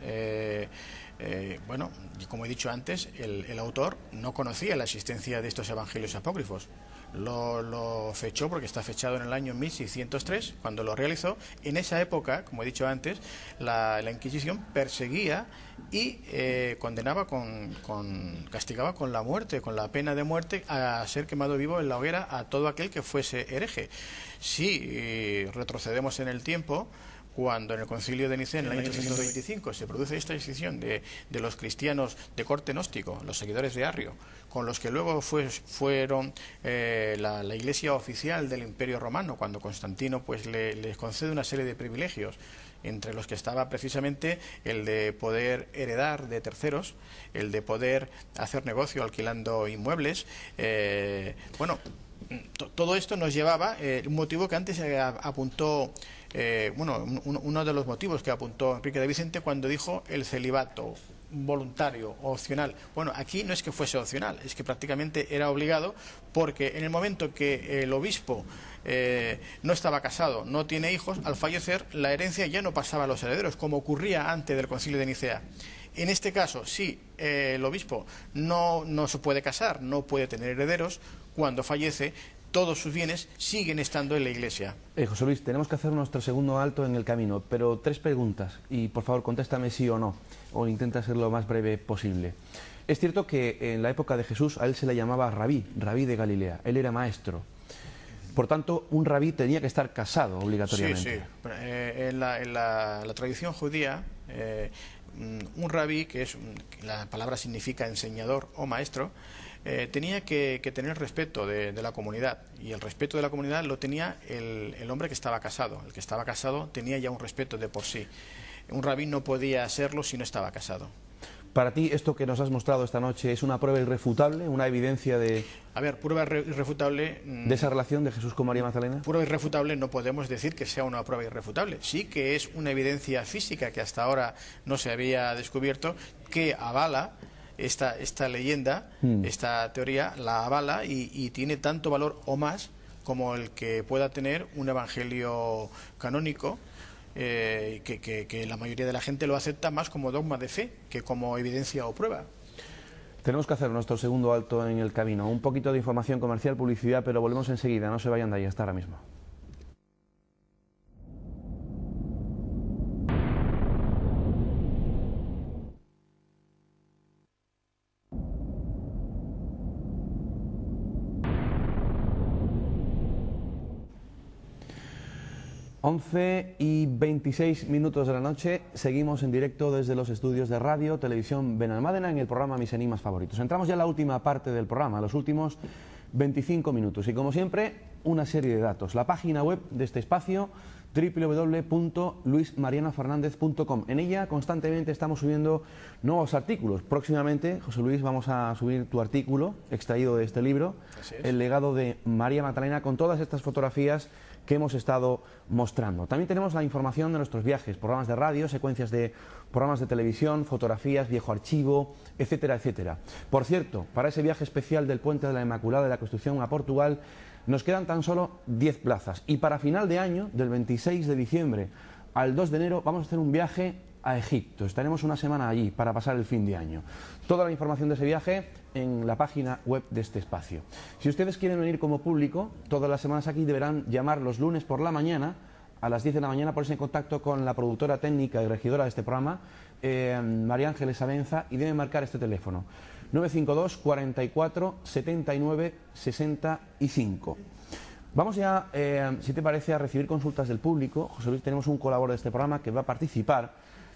B: bueno, como he dicho antes, el autor no conocía la existencia de estos evangelios apócrifos. Lo fechó porque está fechado en el año 1603, cuando lo realizó. En esa época, como he dicho antes, la Inquisición perseguía y condenaba castigaba con la muerte, con la pena de muerte, a ser quemado vivo en la hoguera a todo aquel que fuese hereje. Si retrocedemos en el tiempo, cuando en el Concilio de Nicea, en el año 325, se produce esta decisión de los cristianos de corte gnóstico, los seguidores de Arrio, con los que luego fueron la iglesia oficial del Imperio Romano, cuando Constantino pues les concede una serie de privilegios, entre los que estaba precisamente el de poder heredar de terceros, el de poder hacer negocio alquilando inmuebles. Bueno, todo esto nos llevaba, un motivo que antes apuntó, bueno, uno de los motivos que apuntó Enrique de Vicente cuando dijo el celibato voluntario o opcional. Bueno, aquí no es que fuese opcional, es que prácticamente era obligado, porque en el momento que el obispo no estaba casado, no tiene hijos, al fallecer la herencia ya no pasaba a los herederos, como ocurría antes del Concilio de Nicea. En este caso, si el obispo no se puede casar, no puede tener herederos, cuando fallece, todos sus bienes siguen estando en la Iglesia.
A: José Luis, tenemos que hacer nuestro segundo alto en el camino, pero 3 preguntas, y por favor contéstame sí o no, o intenta ser lo más breve posible. Es cierto que en la época de Jesús a él se le llamaba rabí de Galilea, él era maestro. Por tanto, un rabí tenía que estar casado obligatoriamente.
B: Sí, sí. En la tradición judía, un rabí, la palabra significa enseñador o maestro, tenía que tener respeto de la comunidad, y el respeto de la comunidad lo tenía el hombre que estaba casado. El que estaba casado tenía ya un respeto de por sí. Un rabí no podía serlo si no estaba casado.
A: Para ti, esto que nos has mostrado esta noche es una prueba irrefutable, una evidencia de...
B: A ver, prueba irrefutable...
A: ¿De esa relación de Jesús con María Magdalena?
B: Prueba irrefutable no podemos decir que sea una prueba irrefutable. Sí que es una evidencia física que hasta ahora no se había descubierto, que avala esta leyenda, esta teoría, la avala y tiene tanto valor o más como el que pueda tener un evangelio canónico, que la mayoría de la gente lo acepta más como dogma de fe que como evidencia o prueba.
A: Tenemos que hacer nuestro segundo alto en el camino. Un poquito de información comercial, publicidad, pero volvemos enseguida. No se vayan de ahí, hasta ahora mismo. y 26 minutos de la noche, seguimos en directo desde los estudios de Radio Televisión Benalmádena en el programa Mis Enigmas Favoritos. Entramos ya en la última parte del programa, los últimos 25 minutos, y como siempre, una serie de datos. La página web de este espacio, www.luismarianofernandez.com. En ella constantemente estamos subiendo nuevos artículos. Próximamente, José Luis, vamos a subir tu artículo extraído de este libro, El legado de María Magdalena, con todas estas fotografías que hemos estado mostrando. También tenemos la información de nuestros viajes, programas de radio, secuencias de programas de televisión, fotografías, viejo archivo, etcétera, etcétera. Por cierto, para ese viaje especial del Puente de la Inmaculada de la Constitución a Portugal, nos quedan tan solo 10 plazas. Y para final de año, del 26 de diciembre al 2 de enero, vamos a hacer un viaje a Egipto. Estaremos una semana allí para pasar el fin de año. Toda la información de ese viaje en la página web de este espacio. Si ustedes quieren venir como público, todas las semanas aquí deberán llamar los lunes por la mañana a las 10 de la mañana ponerse en contacto con la productora técnica y regidora de este programa, María Ángeles Abenza, y debe marcar este teléfono: 952 44 79 65. Vamos ya, si te parece, a recibir consultas del público. José Luis, tenemos un colaborador de este programa que va a participar,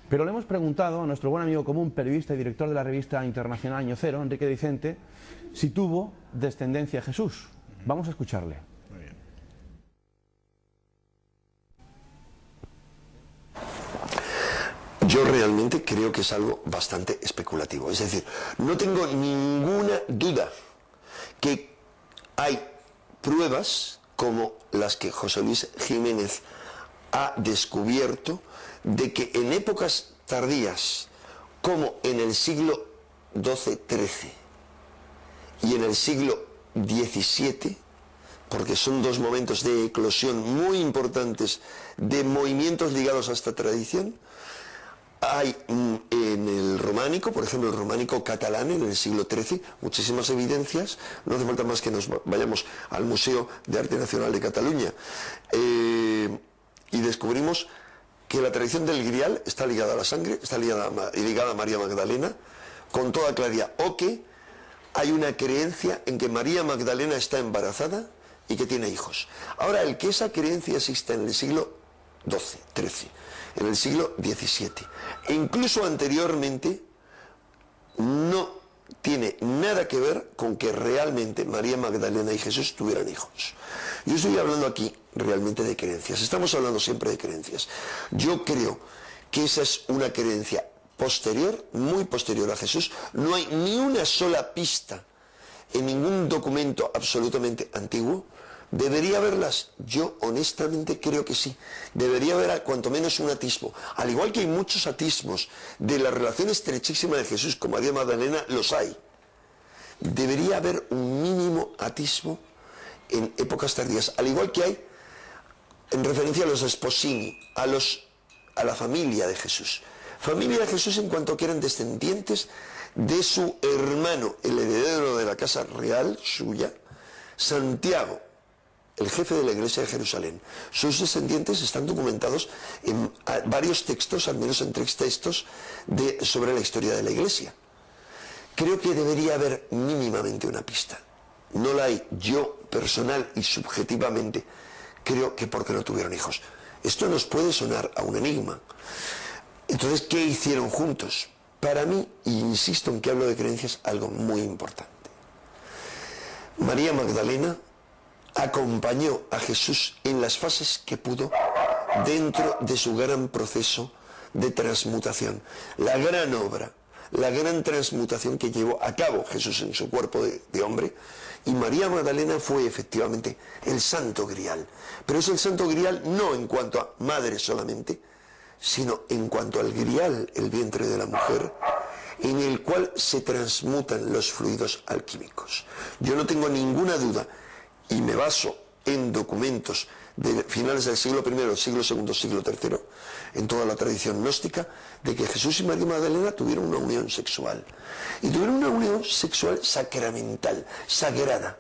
A: pero le hemos preguntado a nuestro buen amigo común, periodista y director de la revista internacional Año Cero, Enrique Vicente, si tuvo descendencia Jesús. Vamos a escucharle.
B: Muy bien.
C: Yo realmente creo que es algo bastante especulativo. Es decir, no tengo ninguna duda que hay pruebas como las que José Luis Jiménez ha descubierto de que en épocas tardías, como en el siglo XII-XIII y en el siglo XVII, porque son dos momentos de eclosión muy importantes de movimientos ligados a esta tradición, hay en el románico, por ejemplo el románico catalán en el siglo XIII, muchísimas evidencias. No hace falta más que nos vayamos al Museo de Arte Nacional de Cataluña y descubrimos que la tradición del grial está ligada a la sangre, está ligada a María Magdalena con toda claridad, o que hay una creencia en que María Magdalena está embarazada y que tiene hijos. Ahora, el que esa creencia exista en el siglo XII, XIII, en el siglo XVII e incluso anteriormente, no tiene nada que ver con que realmente María Magdalena y Jesús tuvieran hijos. Yo estoy hablando aquí realmente de creencias, estamos hablando siempre de creencias. Yo creo que esa es una creencia posterior, muy posterior a Jesús. No hay ni una sola pista en ningún documento absolutamente antiguo. ¿Debería haberlas? Yo honestamente creo que sí. Debería haber cuanto menos un atisbo. Al igual que hay muchos atismos de la relación estrechísima de Jesús con María Magdalena, los hay. Debería haber un mínimo atisbo en épocas tardías. Al igual que hay en referencia a los esposini, a la familia de Jesús. Familia de Jesús en cuanto que eran descendientes de su hermano, el heredero de la casa real suya, Santiago, el jefe de la iglesia de Jerusalén. Sus descendientes están documentados en varios textos, al menos en 3 textos, sobre la historia de la iglesia. Creo que debería haber mínimamente una pista. No la hay. Yo, personal y subjetivamente, creo que porque no tuvieron hijos. Esto nos puede sonar a un enigma. Entonces, ¿qué hicieron juntos? Para mí, y insisto en que hablo de creencias, algo muy importante. María Magdalena acompañó a Jesús en las fases que pudo dentro de su gran proceso de transmutación. La gran obra, la gran transmutación que llevó a cabo Jesús en su cuerpo de hombre, y María Magdalena fue efectivamente el santo grial. Pero es el santo grial no en cuanto a madre solamente, sino en cuanto al grial, el vientre de la mujer, en el cual se transmutan los fluidos alquímicos. Yo no tengo ninguna duda, y me baso en documentos de finales del siglo I, siglo II, siglo III, en toda la tradición gnóstica, de que Jesús y María Magdalena tuvieron una unión sexual. Y tuvieron una unión sexual sacramental, sagrada.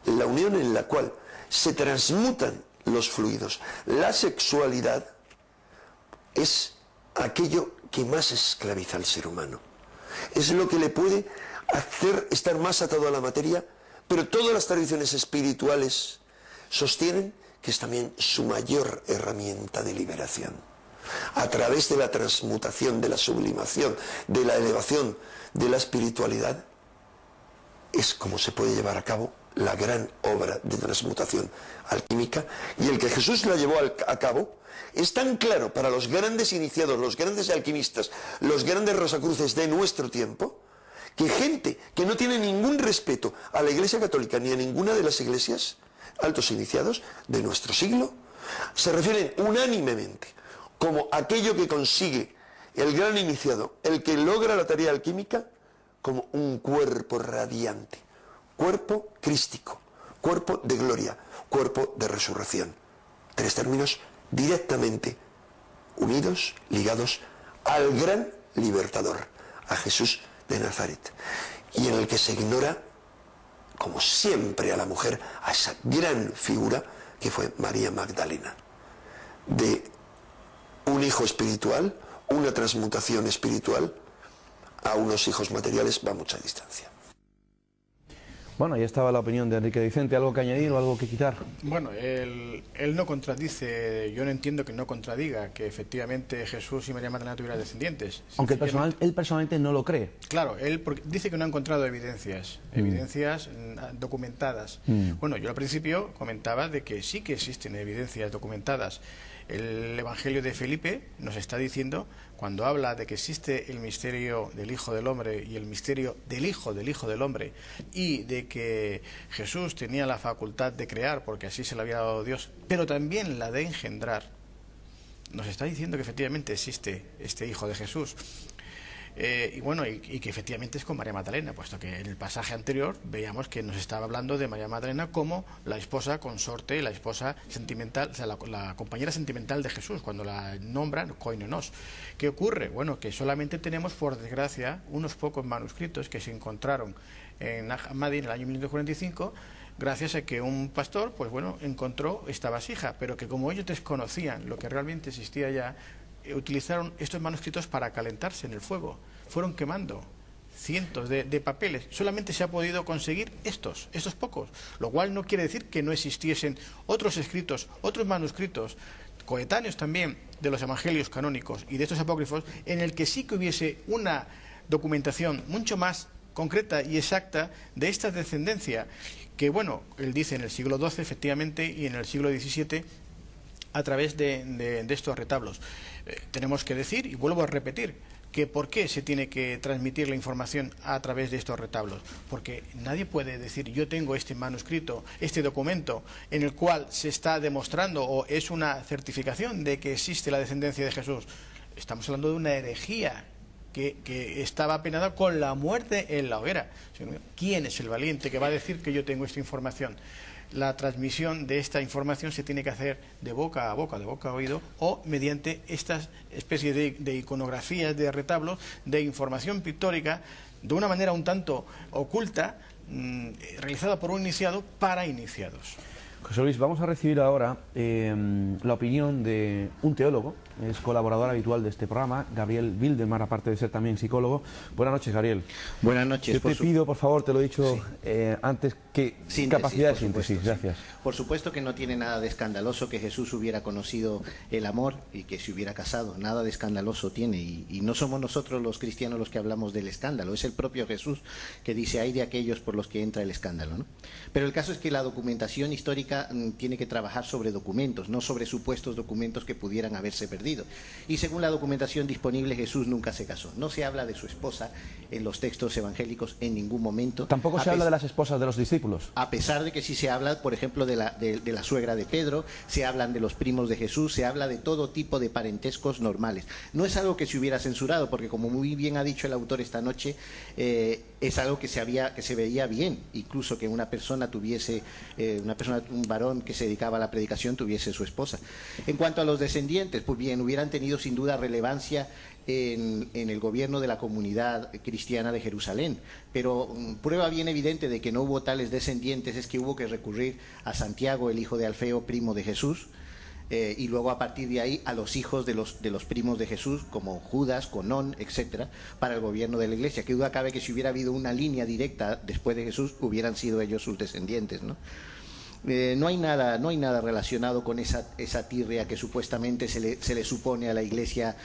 C: La unión en la cual se transmutan los fluidos. La sexualidad es aquello que más esclaviza al ser humano. Es lo que le puede hacer estar más atado a la materia, pero todas las tradiciones espirituales sostienen que es también su mayor herramienta de liberación. A través de la transmutación, de la sublimación, de la elevación de la espiritualidad, es como se puede llevar a cabo la gran obra de transmutación alquímica, y el que Jesús la llevó a cabo es tan claro para los grandes iniciados, los grandes alquimistas, los grandes rosacruces de nuestro tiempo, que gente que no tiene ningún respeto a la Iglesia Católica ni a ninguna de las iglesias, altos iniciados de nuestro siglo, se refieren unánimemente como aquello que consigue el gran iniciado, el que logra la tarea alquímica, como un cuerpo radiante, cuerpo crístico, cuerpo de gloria, cuerpo de resurrección. 3 términos directamente unidos, ligados al gran libertador, a Jesús de Nazaret, y en el que se ignora, como siempre, a la mujer, a esa gran figura que fue María Magdalena. de un hijo espiritual, una transmutación espiritual, a unos hijos materiales va a mucha distancia.
A: Bueno, ahí estaba la opinión de Enrique Vicente. ¿Algo que añadir o algo que quitar?
B: Bueno, él no contradice, yo no entiendo que no contradiga que efectivamente Jesús y María Magdalena tuvieran descendientes.
A: Aunque él personalmente no lo cree.
B: Claro, él dice que no ha encontrado evidencias documentadas. Bueno, yo al principio comentaba de que sí que existen evidencias documentadas. El Evangelio de Felipe nos está diciendo, cuando habla de que existe el misterio del Hijo del Hombre y el misterio del Hijo del Hombre, y de que Jesús tenía la facultad de crear, porque así se le había dado Dios, pero también la de engendrar, nos está diciendo que efectivamente existe este Hijo de Jesús. Y bueno, y que efectivamente es con María Magdalena, puesto que en el pasaje anterior veíamos que nos estaba hablando de María Magdalena como la esposa consorte, la esposa sentimental, o sea, la compañera sentimental de Jesús, cuando la nombran koinonos. ¿Qué ocurre? Bueno, que solamente tenemos, por desgracia, unos pocos manuscritos que se encontraron en Ahmadi en el año 1945, gracias a que un pastor, pues bueno, encontró esta vasija, pero que como ellos desconocían lo que realmente existía ya, utilizaron estos manuscritos para calentarse en el fuego. Fueron quemando cientos de papeles. Solamente se ha podido conseguir estos pocos, lo cual no quiere decir que no existiesen otros escritos, otros manuscritos coetáneos también de los evangelios canónicos y de estos apócrifos, en el que sí que hubiese una documentación mucho más concreta y exacta de esta descendencia, que bueno, él dice en el siglo XII efectivamente y en el siglo XVII a través de estos retablos. Tenemos que decir, y vuelvo a repetir, que ¿por qué se tiene que transmitir la información a través de estos retablos? Porque nadie puede decir, yo tengo este manuscrito, este documento, en el cual se está demostrando o es una certificación de que existe la descendencia de Jesús. Estamos hablando de una herejía que estaba penada con la muerte en la hoguera. ¿Quién es el valiente que va a decir que yo tengo esta información? La transmisión de esta información se tiene que hacer de boca a boca, de boca a oído, o mediante estas especies de iconografías, de retablos, de información pictórica, de una manera un tanto oculta, realizada por un iniciado para iniciados.
A: José Luis, vamos a recibir ahora la opinión de un teólogo, es colaborador habitual de este programa, Gabriel Wildemar, aparte de ser también psicólogo. Buenas noches, Gabriel.
D: Buenas noches.
A: Yo te pido, por favor, te lo he dicho antes, que capacidad de síntesis. Gracias.
D: Por supuesto que no tiene nada de escandaloso que Jesús hubiera conocido el amor y que se hubiera casado. Nada de escandaloso tiene. Y no somos nosotros los cristianos los que hablamos del escándalo. Es el propio Jesús que dice, hay de aquellos por los que entra el escándalo, ¿no? Pero el caso es que la documentación histórica tiene que trabajar sobre documentos, no sobre supuestos documentos que pudieran haberse perdido. Y según la documentación disponible, Jesús nunca se casó. No se habla de su esposa en los textos evangélicos en ningún momento.
A: Tampoco se habla de las esposas de los discípulos.
D: A pesar de que sí se habla, por ejemplo, de la suegra de Pedro, se hablan de los primos de Jesús, se habla de todo tipo de parentescos normales. No es algo que se hubiera censurado, porque como muy bien ha dicho el autor esta noche, es algo que se veía bien, incluso que una persona tuviese, un varón que se dedicaba a la predicación tuviese su esposa. En cuanto a los descendientes, pues bien, hubieran tenido sin duda relevancia en el gobierno de la comunidad cristiana de Jerusalén, pero prueba bien evidente de que no hubo tales descendientes es que hubo que recurrir a Santiago, el hijo de Alfeo, primo de Jesús, y luego a partir de ahí a los hijos de los primos de Jesús, como Judas, Conón, etcétera, para el gobierno de la Iglesia. Qué duda cabe que si hubiera habido una línea directa después de Jesús, hubieran sido ellos sus descendientes, ¿no? No hay nada relacionado con esa tirria que supuestamente se le supone a la Iglesia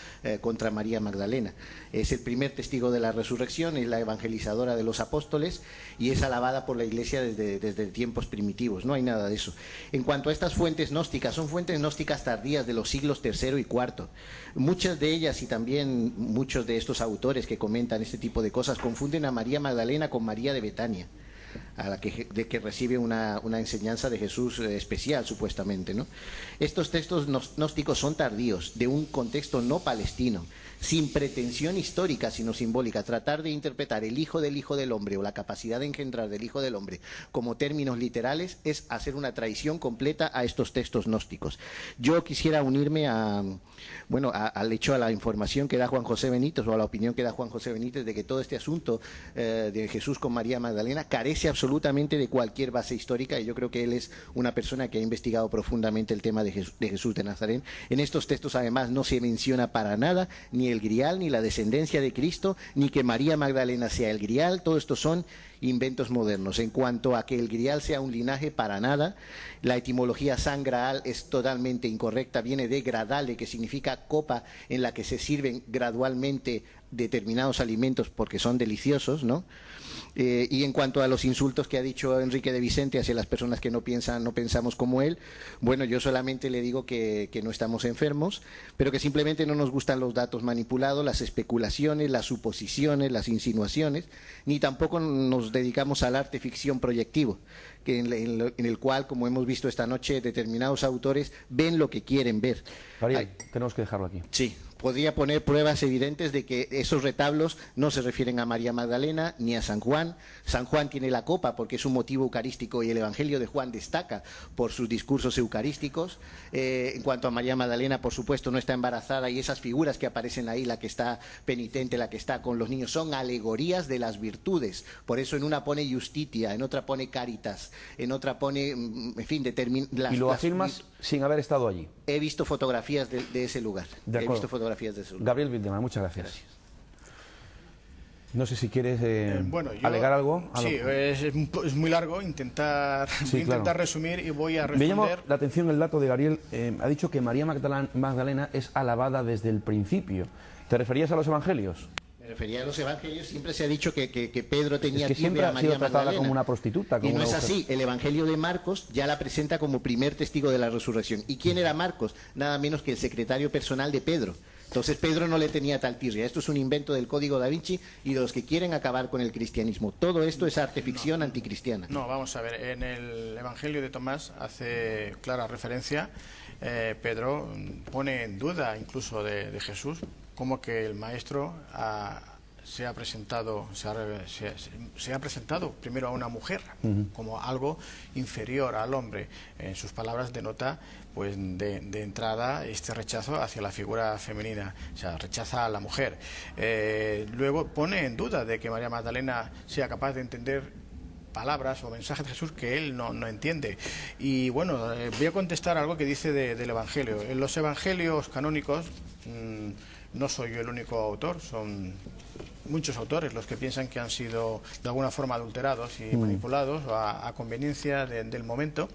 D: contra María Magdalena. Es el primer testigo de la resurrección, es la evangelizadora de los apóstoles y es alabada por la Iglesia desde tiempos primitivos. No hay nada de eso. En cuanto a estas fuentes gnósticas, son fuentes gnósticas tardías de los siglos III y IV. Muchas de ellas y también muchos de estos autores que comentan este tipo de cosas confunden a María Magdalena con María de Betania, a la que recibe una enseñanza de Jesús especial, supuestamente, ¿no? Estos textos gnósticos son tardíos, de un contexto no palestino, sin pretensión histórica sino simbólica. Tratar de interpretar el Hijo del Hombre o la capacidad de engendrar del Hijo del Hombre como términos literales es hacer una traición completa a estos textos gnósticos. Yo quisiera unirme al hecho, a la información que da Juan José Benítez, o a la opinión que da Juan José Benítez de que todo este asunto de Jesús con María Magdalena carece absolutamente absolutamente de cualquier base histórica, y yo creo que él es una persona que ha investigado profundamente el tema de Jesús de Nazaret. En estos textos además no se menciona para nada ni el grial, ni la descendencia de Cristo, ni que María Magdalena sea el grial. Todo esto son inventos modernos. En cuanto a que el grial sea un linaje, para nada. La etimología San Graal es totalmente incorrecta, viene de gradale, que significa copa en la que se sirven gradualmente determinados alimentos porque son deliciosos, ¿no? Y en cuanto a los insultos que ha dicho Enrique de Vicente hacia las personas que no pensamos como él, bueno, yo solamente le digo que no estamos enfermos, pero que simplemente no nos gustan los datos manipulados, las especulaciones, las suposiciones, las insinuaciones, ni tampoco nos dedicamos al arte ficción proyectivo, que en el cual, como hemos visto esta noche, determinados autores ven lo que quieren ver.
A: Gabriel, tenemos que dejarlo aquí.
D: Sí. Podría poner pruebas evidentes de que esos retablos no se refieren a María Magdalena ni a San Juan. San Juan tiene la copa porque es un motivo eucarístico y el Evangelio de Juan destaca por sus discursos eucarísticos. En cuanto a María Magdalena, por supuesto, no está embarazada, y esas figuras que aparecen ahí, la que está penitente, la que está con los niños, son alegorías de las virtudes. Por eso en una pone Justitia, en otra pone Caritas, en otra pone, en fin,
A: ¿Y lo afirmas sin haber estado allí?
D: He visto fotografías de ese lugar.
A: De acuerdo.
D: He visto fotografías de ese lugar.
A: Gabriel Wildemar, muchas gracias. No sé si quieres alegar algo.
B: Sí, es muy largo. Voy a intentar resumir y voy a responder.
A: Me llamó la atención el dato de Gabriel. Ha dicho que María Magdalena es alabada desde el principio. ¿Te referías a los evangelios?
D: Me refería a los evangelios. Siempre se ha dicho que Pedro tenía
A: siempre
D: a María
A: ha sido tratada
D: Magdalena
A: como una prostituta.
D: Y no es así. El evangelio de Marcos ya la presenta como primer testigo de la resurrección. ¿Y quién era Marcos? Nada menos que el secretario personal de Pedro. Entonces Pedro no le tenía tal tirria. Esto es un invento del Código Da Vinci y de los que quieren acabar con el cristianismo. Todo esto es arte ficción anticristiana.
B: No, vamos a ver. En el Evangelio de Tomás hace clara referencia. Pedro pone en duda incluso de Jesús, como que el maestro se ha presentado primero a una mujer como algo inferior al hombre. En sus palabras denota pues de entrada este rechazo hacia la figura femenina, o sea, rechaza a la mujer. Luego pone en duda de que María Magdalena sea capaz de entender palabras o mensajes de Jesús que él no entiende. Y bueno, voy a contestar algo que dice del Evangelio. En los Evangelios canónicos no soy yo el único autor, son muchos autores los que piensan que han sido de alguna forma adulterados y manipulados a conveniencia del momento.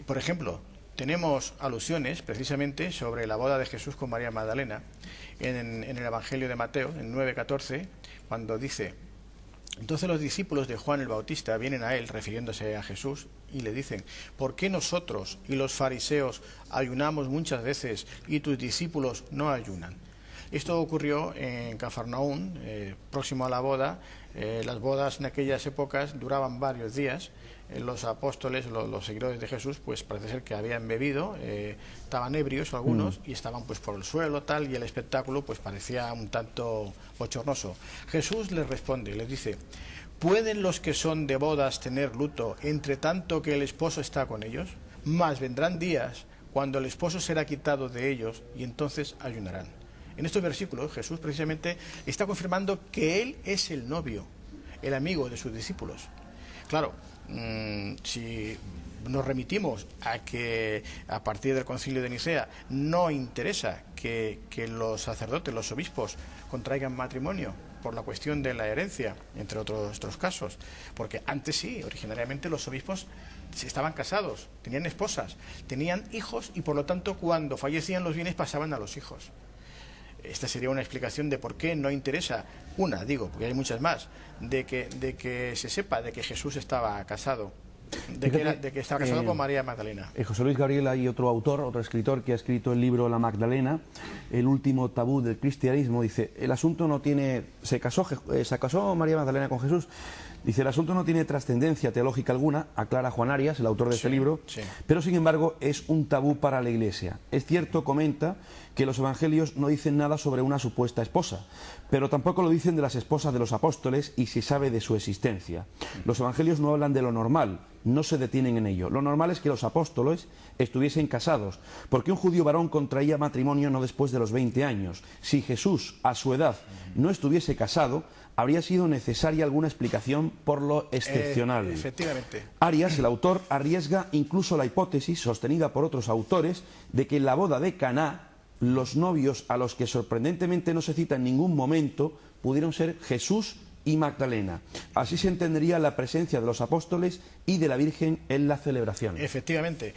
B: Por ejemplo, tenemos alusiones precisamente sobre la boda de Jesús con María Magdalena en el Evangelio de Mateo, en 9:14, cuando dice: entonces los discípulos de Juan el Bautista vienen a él, refiriéndose a Jesús, y le dicen: ¿por qué nosotros y los fariseos ayunamos muchas veces y tus discípulos no ayunan? Esto ocurrió en Cafarnaún, próximo a la boda. Las bodas en aquellas épocas duraban varios días. Los apóstoles, los seguidores de Jesús, pues parece ser que habían bebido, estaban ebrios algunos y estaban pues por el suelo tal, y el espectáculo pues parecía un tanto bochornoso. Jesús les responde, les dice: ¿pueden los que son de bodas tener luto entre tanto que el esposo está con ellos? Mas vendrán días cuando el esposo será quitado de ellos y entonces ayunarán. En estos versículos Jesús precisamente está confirmando que Él es el novio, el amigo de sus discípulos. Claro, si nos remitimos a que a partir del Concilio de Nicea no interesa que los sacerdotes, los obispos, contraigan matrimonio por la cuestión de la herencia, entre otros casos, porque antes sí, originariamente los obispos estaban casados, tenían esposas, tenían hijos y por lo tanto cuando fallecían los bienes pasaban a los hijos. Esta sería una explicación de por qué no interesa, porque hay muchas más, de que se sepa de que Jesús estaba casado, de que estaba casado con María Magdalena.
A: José Luis Gabriel, hay otro autor, otro escritor que ha escrito el libro La Magdalena, el último tabú del cristianismo. Dice, el asunto no tiene... Se casó María Magdalena con Jesús. Dice, el asunto no tiene trascendencia teológica alguna, aclara Juan Arias, el autor de este libro, pero sin embargo es un tabú para la Iglesia. Es cierto, comenta, que los evangelios no dicen nada sobre una supuesta esposa, pero tampoco lo dicen de las esposas de los apóstoles y se sabe de su existencia. Los evangelios no hablan de lo normal, no se detienen en ello. Lo normal es que los apóstoles estuviesen casados, porque un judío varón contraía matrimonio no después de los 20 años. Si Jesús, a su edad, no estuviese casado, habría sido necesaria alguna explicación pasión por lo excepcional.
B: Efectivamente.
A: Arias, el autor, arriesga incluso la hipótesis, sostenida por otros autores, de que en la boda de Caná, los novios a los que sorprendentemente no se cita en ningún momento pudieron ser Jesús y Magdalena. Así se entendería la presencia de los apóstoles y de la Virgen en la celebración.
B: Efectivamente.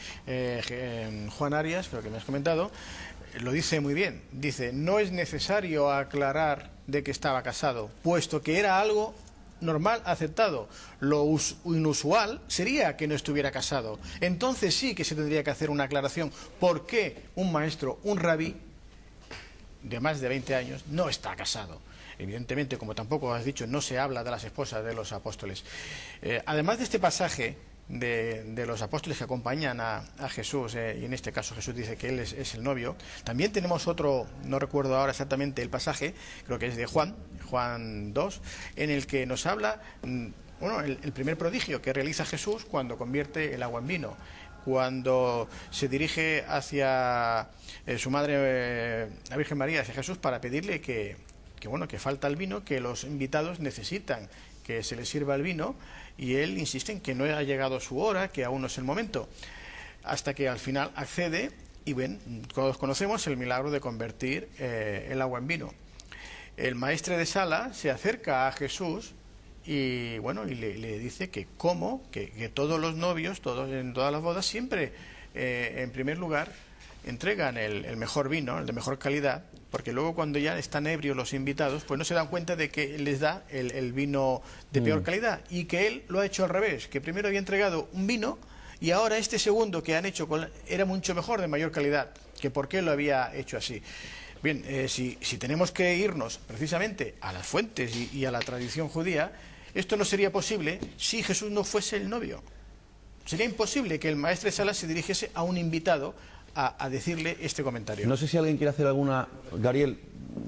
B: Juan Arias, creo que me has comentado, lo dice muy bien. Dice, no es necesario aclarar de que estaba casado, puesto que era algo normal, aceptado. Lo inusual sería que no estuviera casado. Entonces sí que se tendría que hacer una aclaración. ¿Por qué un maestro, un rabí de más de 20 años no está casado? Evidentemente, como tampoco has dicho, no se habla de las esposas de los apóstoles. Además de este pasaje de los apóstoles que acompañan a Jesús, y en este caso Jesús dice que él es el novio, también tenemos otro, no recuerdo ahora exactamente el pasaje, creo que es de Juan 2, en el que nos habla, bueno, el primer prodigio que realiza Jesús cuando convierte el agua en vino, cuando se dirige hacia su madre, la Virgen María, hacia Jesús, para pedirle que falta el vino, que los invitados necesitan que se les sirva el vino, y él insiste en que no ha llegado su hora, que aún no es el momento, hasta que al final accede, y ven, todos conocemos el milagro de convertir el agua en vino. El maestre de sala se acerca a Jesús y le dice que todos los novios, en todas las bodas, siempre en primer lugar entregan el mejor vino, el de mejor calidad, porque luego cuando ya están ebrios los invitados, pues no se dan cuenta de que les da el vino de peor calidad, y que él lo ha hecho al revés, que primero había entregado un vino y ahora este segundo que han hecho era mucho mejor, de mayor calidad, que por qué lo había hecho así. Bien, si tenemos que irnos precisamente a las fuentes y a la tradición judía, esto no sería posible si Jesús no fuese el novio. Sería imposible que el maestre de sala se dirigiese a un invitado a decirle este comentario.
A: No sé si alguien quiere hacer alguna... Gabriel,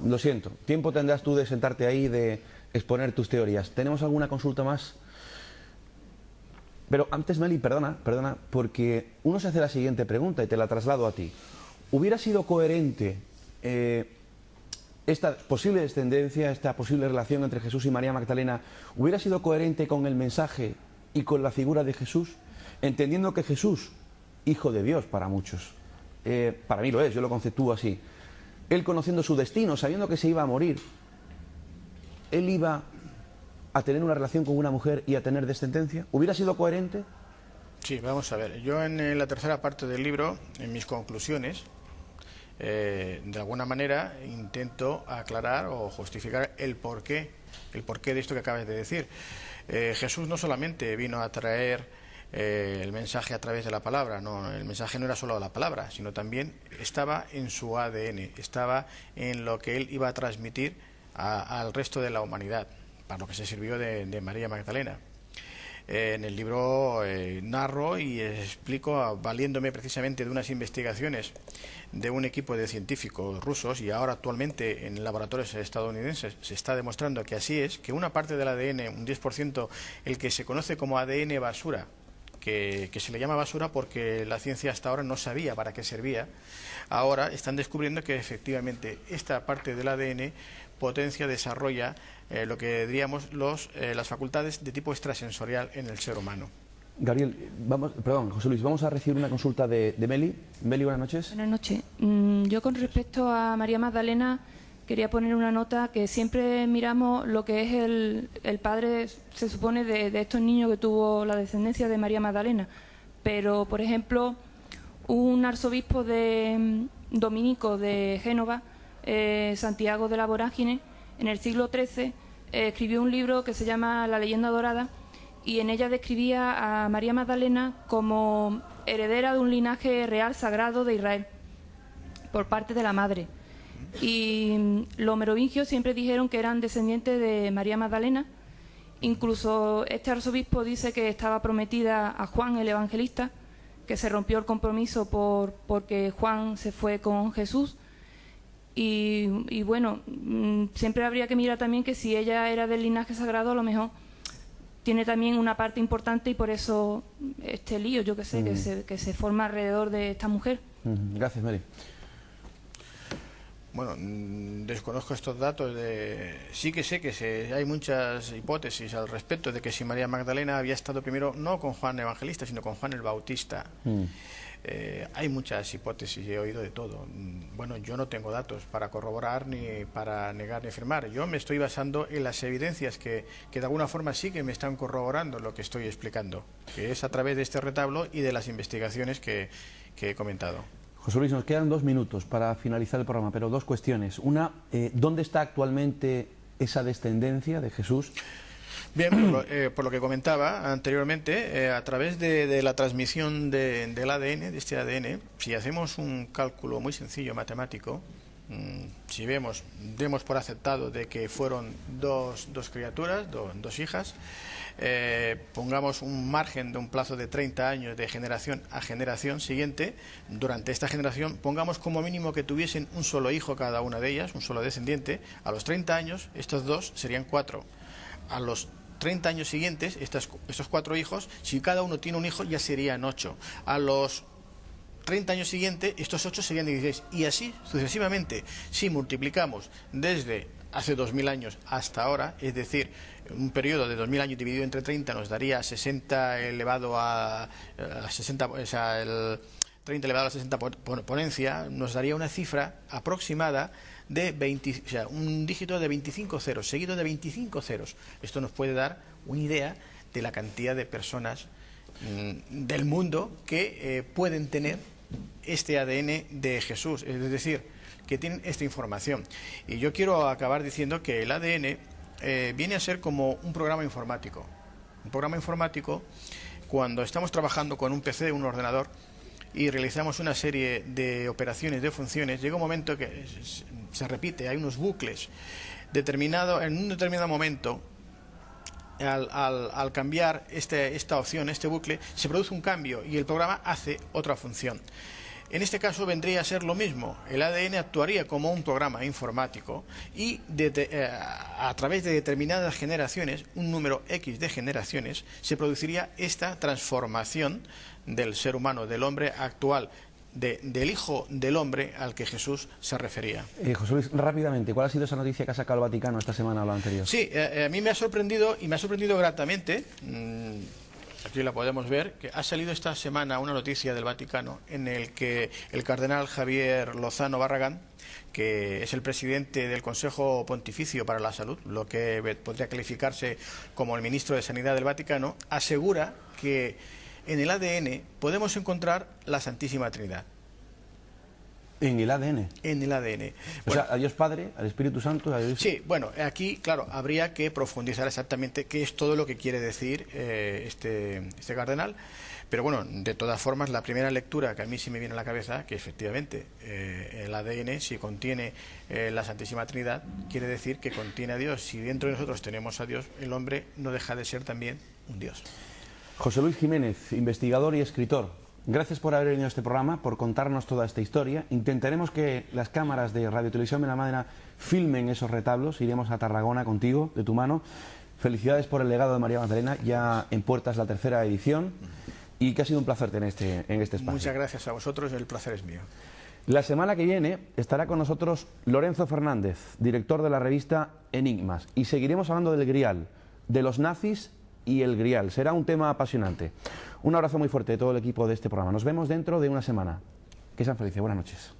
A: lo siento, tiempo tendrás tú de sentarte ahí, de exponer tus teorías. ¿Tenemos alguna consulta más? Pero antes, Meli, perdona, porque uno se hace la siguiente pregunta y te la traslado a ti. ¿Hubiera sido coherente esta posible descendencia, esta posible relación entre Jesús y María Magdalena, hubiera sido coherente con el mensaje y con la figura de Jesús? Entendiendo que Jesús, hijo de Dios para muchos, para mí lo es, yo lo conceptúo así, él conociendo su destino, sabiendo que se iba a morir, él iba a tener una relación con una mujer y a tener descendencia. ¿Hubiera sido coherente?
B: Sí, vamos a ver. Yo en la tercera parte del libro, en mis conclusiones, de alguna manera intento aclarar o justificar el porqué de esto que acabas de decir. Jesús no solamente vino a traer el mensaje a través de la palabra, no, el mensaje no era solo la palabra, sino también estaba en su ADN, estaba en lo que él iba a transmitir al resto de la humanidad, para lo que se sirvió de María Magdalena. En el libro narro y explico, valiéndome precisamente de unas investigaciones de un equipo de científicos rusos, y ahora actualmente en laboratorios estadounidenses se está demostrando que así es, que una parte del ADN, un 10%, el que se conoce como ADN basura, que se le llama basura porque la ciencia hasta ahora no sabía para qué servía, ahora están descubriendo que efectivamente esta parte del ADN potencia, desarrolla lo que diríamos las facultades de tipo extrasensorial en el ser humano.
A: Gabriel, José Luis, vamos a recibir una consulta de Meli. Meli, buenas noches.
E: Buenas noches. Yo con respecto a María Magdalena quería poner una nota, que siempre miramos lo que es el padre, se supone, de estos niños que tuvo la descendencia de María Magdalena. Pero, por ejemplo, un arzobispo dominico de Génova, Santiago de la Vorágine, en el siglo XIII, escribió un libro que se llama La leyenda dorada, y en ella describía a María Magdalena como heredera de un linaje real sagrado de Israel, por parte de la madre. Y los merovingios siempre dijeron que eran descendientes de María Magdalena. Incluso este arzobispo dice que estaba prometida a Juan el Evangelista, que se rompió el compromiso porque Juan se fue con Jesús. Y bueno, siempre habría que mirar también que si ella era del linaje sagrado, a lo mejor tiene también una parte importante, y por eso este lío, yo que sé, que se forma alrededor de esta mujer.
A: Gracias, Mary.
B: Bueno, desconozco estos datos. Sí que sé que hay muchas hipótesis al respecto de que si María Magdalena había estado primero no con Juan Evangelista, sino con Juan el Bautista. Hay muchas hipótesis y he oído de todo. Bueno, yo no tengo datos para corroborar, ni para negar ni afirmar. Yo me estoy basando en las evidencias que de alguna forma sí que me están corroborando lo que estoy explicando, que es a través de este retablo y de las investigaciones que he comentado.
A: José Luis, nos quedan 2 minutos para finalizar el programa, pero 2 cuestiones. Una, ¿dónde está actualmente esa descendencia de Jesús?
B: Bien, por lo que comentaba anteriormente, a través de la transmisión del ADN, de este ADN, si hacemos un cálculo muy sencillo matemático, si demos por aceptado de que fueron dos criaturas, dos hijas, pongamos un margen de un plazo de 30 años de generación a generación siguiente, durante esta generación pongamos como mínimo que tuviesen un solo hijo cada una de ellas, un solo descendiente. A los 30 años estos 2 serían 4. A los 30 años siguientes estos 4 hijos, si cada uno tiene un hijo, ya serían 8. A los 30 años siguientes estos 8 serían 16, y así sucesivamente. Si multiplicamos desde hace 2000 años hasta ahora, es decir, un periodo de 2000 años dividido entre 30 nos daría 60 elevado a 60, o sea, el 30 elevado a la 60 potencia, nos daría una cifra aproximada de 20, o sea, un dígito de 25 ceros, seguido de 25 ceros. Esto nos puede dar una idea de la cantidad de personas del mundo que pueden tener este ADN de Jesús, es decir, que tienen esta información. Y yo quiero acabar diciendo que el ADN viene a ser como un programa informático. Un programa informático, cuando estamos trabajando con un PC, un ordenador, y realizamos una serie de operaciones, de funciones, llega un momento que se repite, hay unos bucles. En un determinado momento, al cambiar esta opción, este bucle, se produce un cambio y el programa hace otra función. En este caso vendría a ser lo mismo. El ADN actuaría como un programa informático y a través de determinadas generaciones, un número X de generaciones, se produciría esta transformación del ser humano, del hombre actual, del Hijo del Hombre al que Jesús se refería.
A: José Luis, rápidamente, ¿cuál ha sido esa noticia que ha sacado el Vaticano esta semana o la anterior?
B: Sí, a mí me ha sorprendido, y me ha sorprendido gratamente. Aquí la podemos ver, que ha salido esta semana una noticia del Vaticano en el que el cardenal Javier Lozano Barragán, que es el presidente del Consejo Pontificio para la Salud, lo que podría calificarse como el ministro de Sanidad del Vaticano, asegura que en el ADN podemos encontrar la Santísima Trinidad.
A: ¿En el ADN?
B: En el ADN.
A: O sea, a Dios Padre, al Espíritu Santo...
B: Sí, bueno, aquí, claro, habría que profundizar exactamente qué es todo lo que quiere decir este cardenal. Pero bueno, de todas formas, la primera lectura que a mí sí me viene a la cabeza, que efectivamente el ADN, si contiene la Santísima Trinidad, quiere decir que contiene a Dios. Si dentro de nosotros tenemos a Dios, el hombre no deja de ser también un Dios. José
A: Luis Jiménez, investigador y escritor. Gracias por haber venido a este programa, por contarnos toda esta historia. Intentaremos que las cámaras de Radio Televisión Benalmádena filmen esos retablos. Iremos a Tarragona contigo, de tu mano. Felicidades por el legado de María Magdalena, ya en puertas la 3ª edición. Y que ha sido un placer tener en este espacio.
B: Muchas gracias a vosotros, el placer es mío.
A: La semana que viene estará con nosotros Lorenzo Fernández, director de la revista Enigmas. Y seguiremos hablando del Grial, de los nazis y el Grial. Será un tema apasionante. Un abrazo muy fuerte de todo el equipo de este programa. Nos vemos dentro de una semana. Que sean felices. Buenas noches.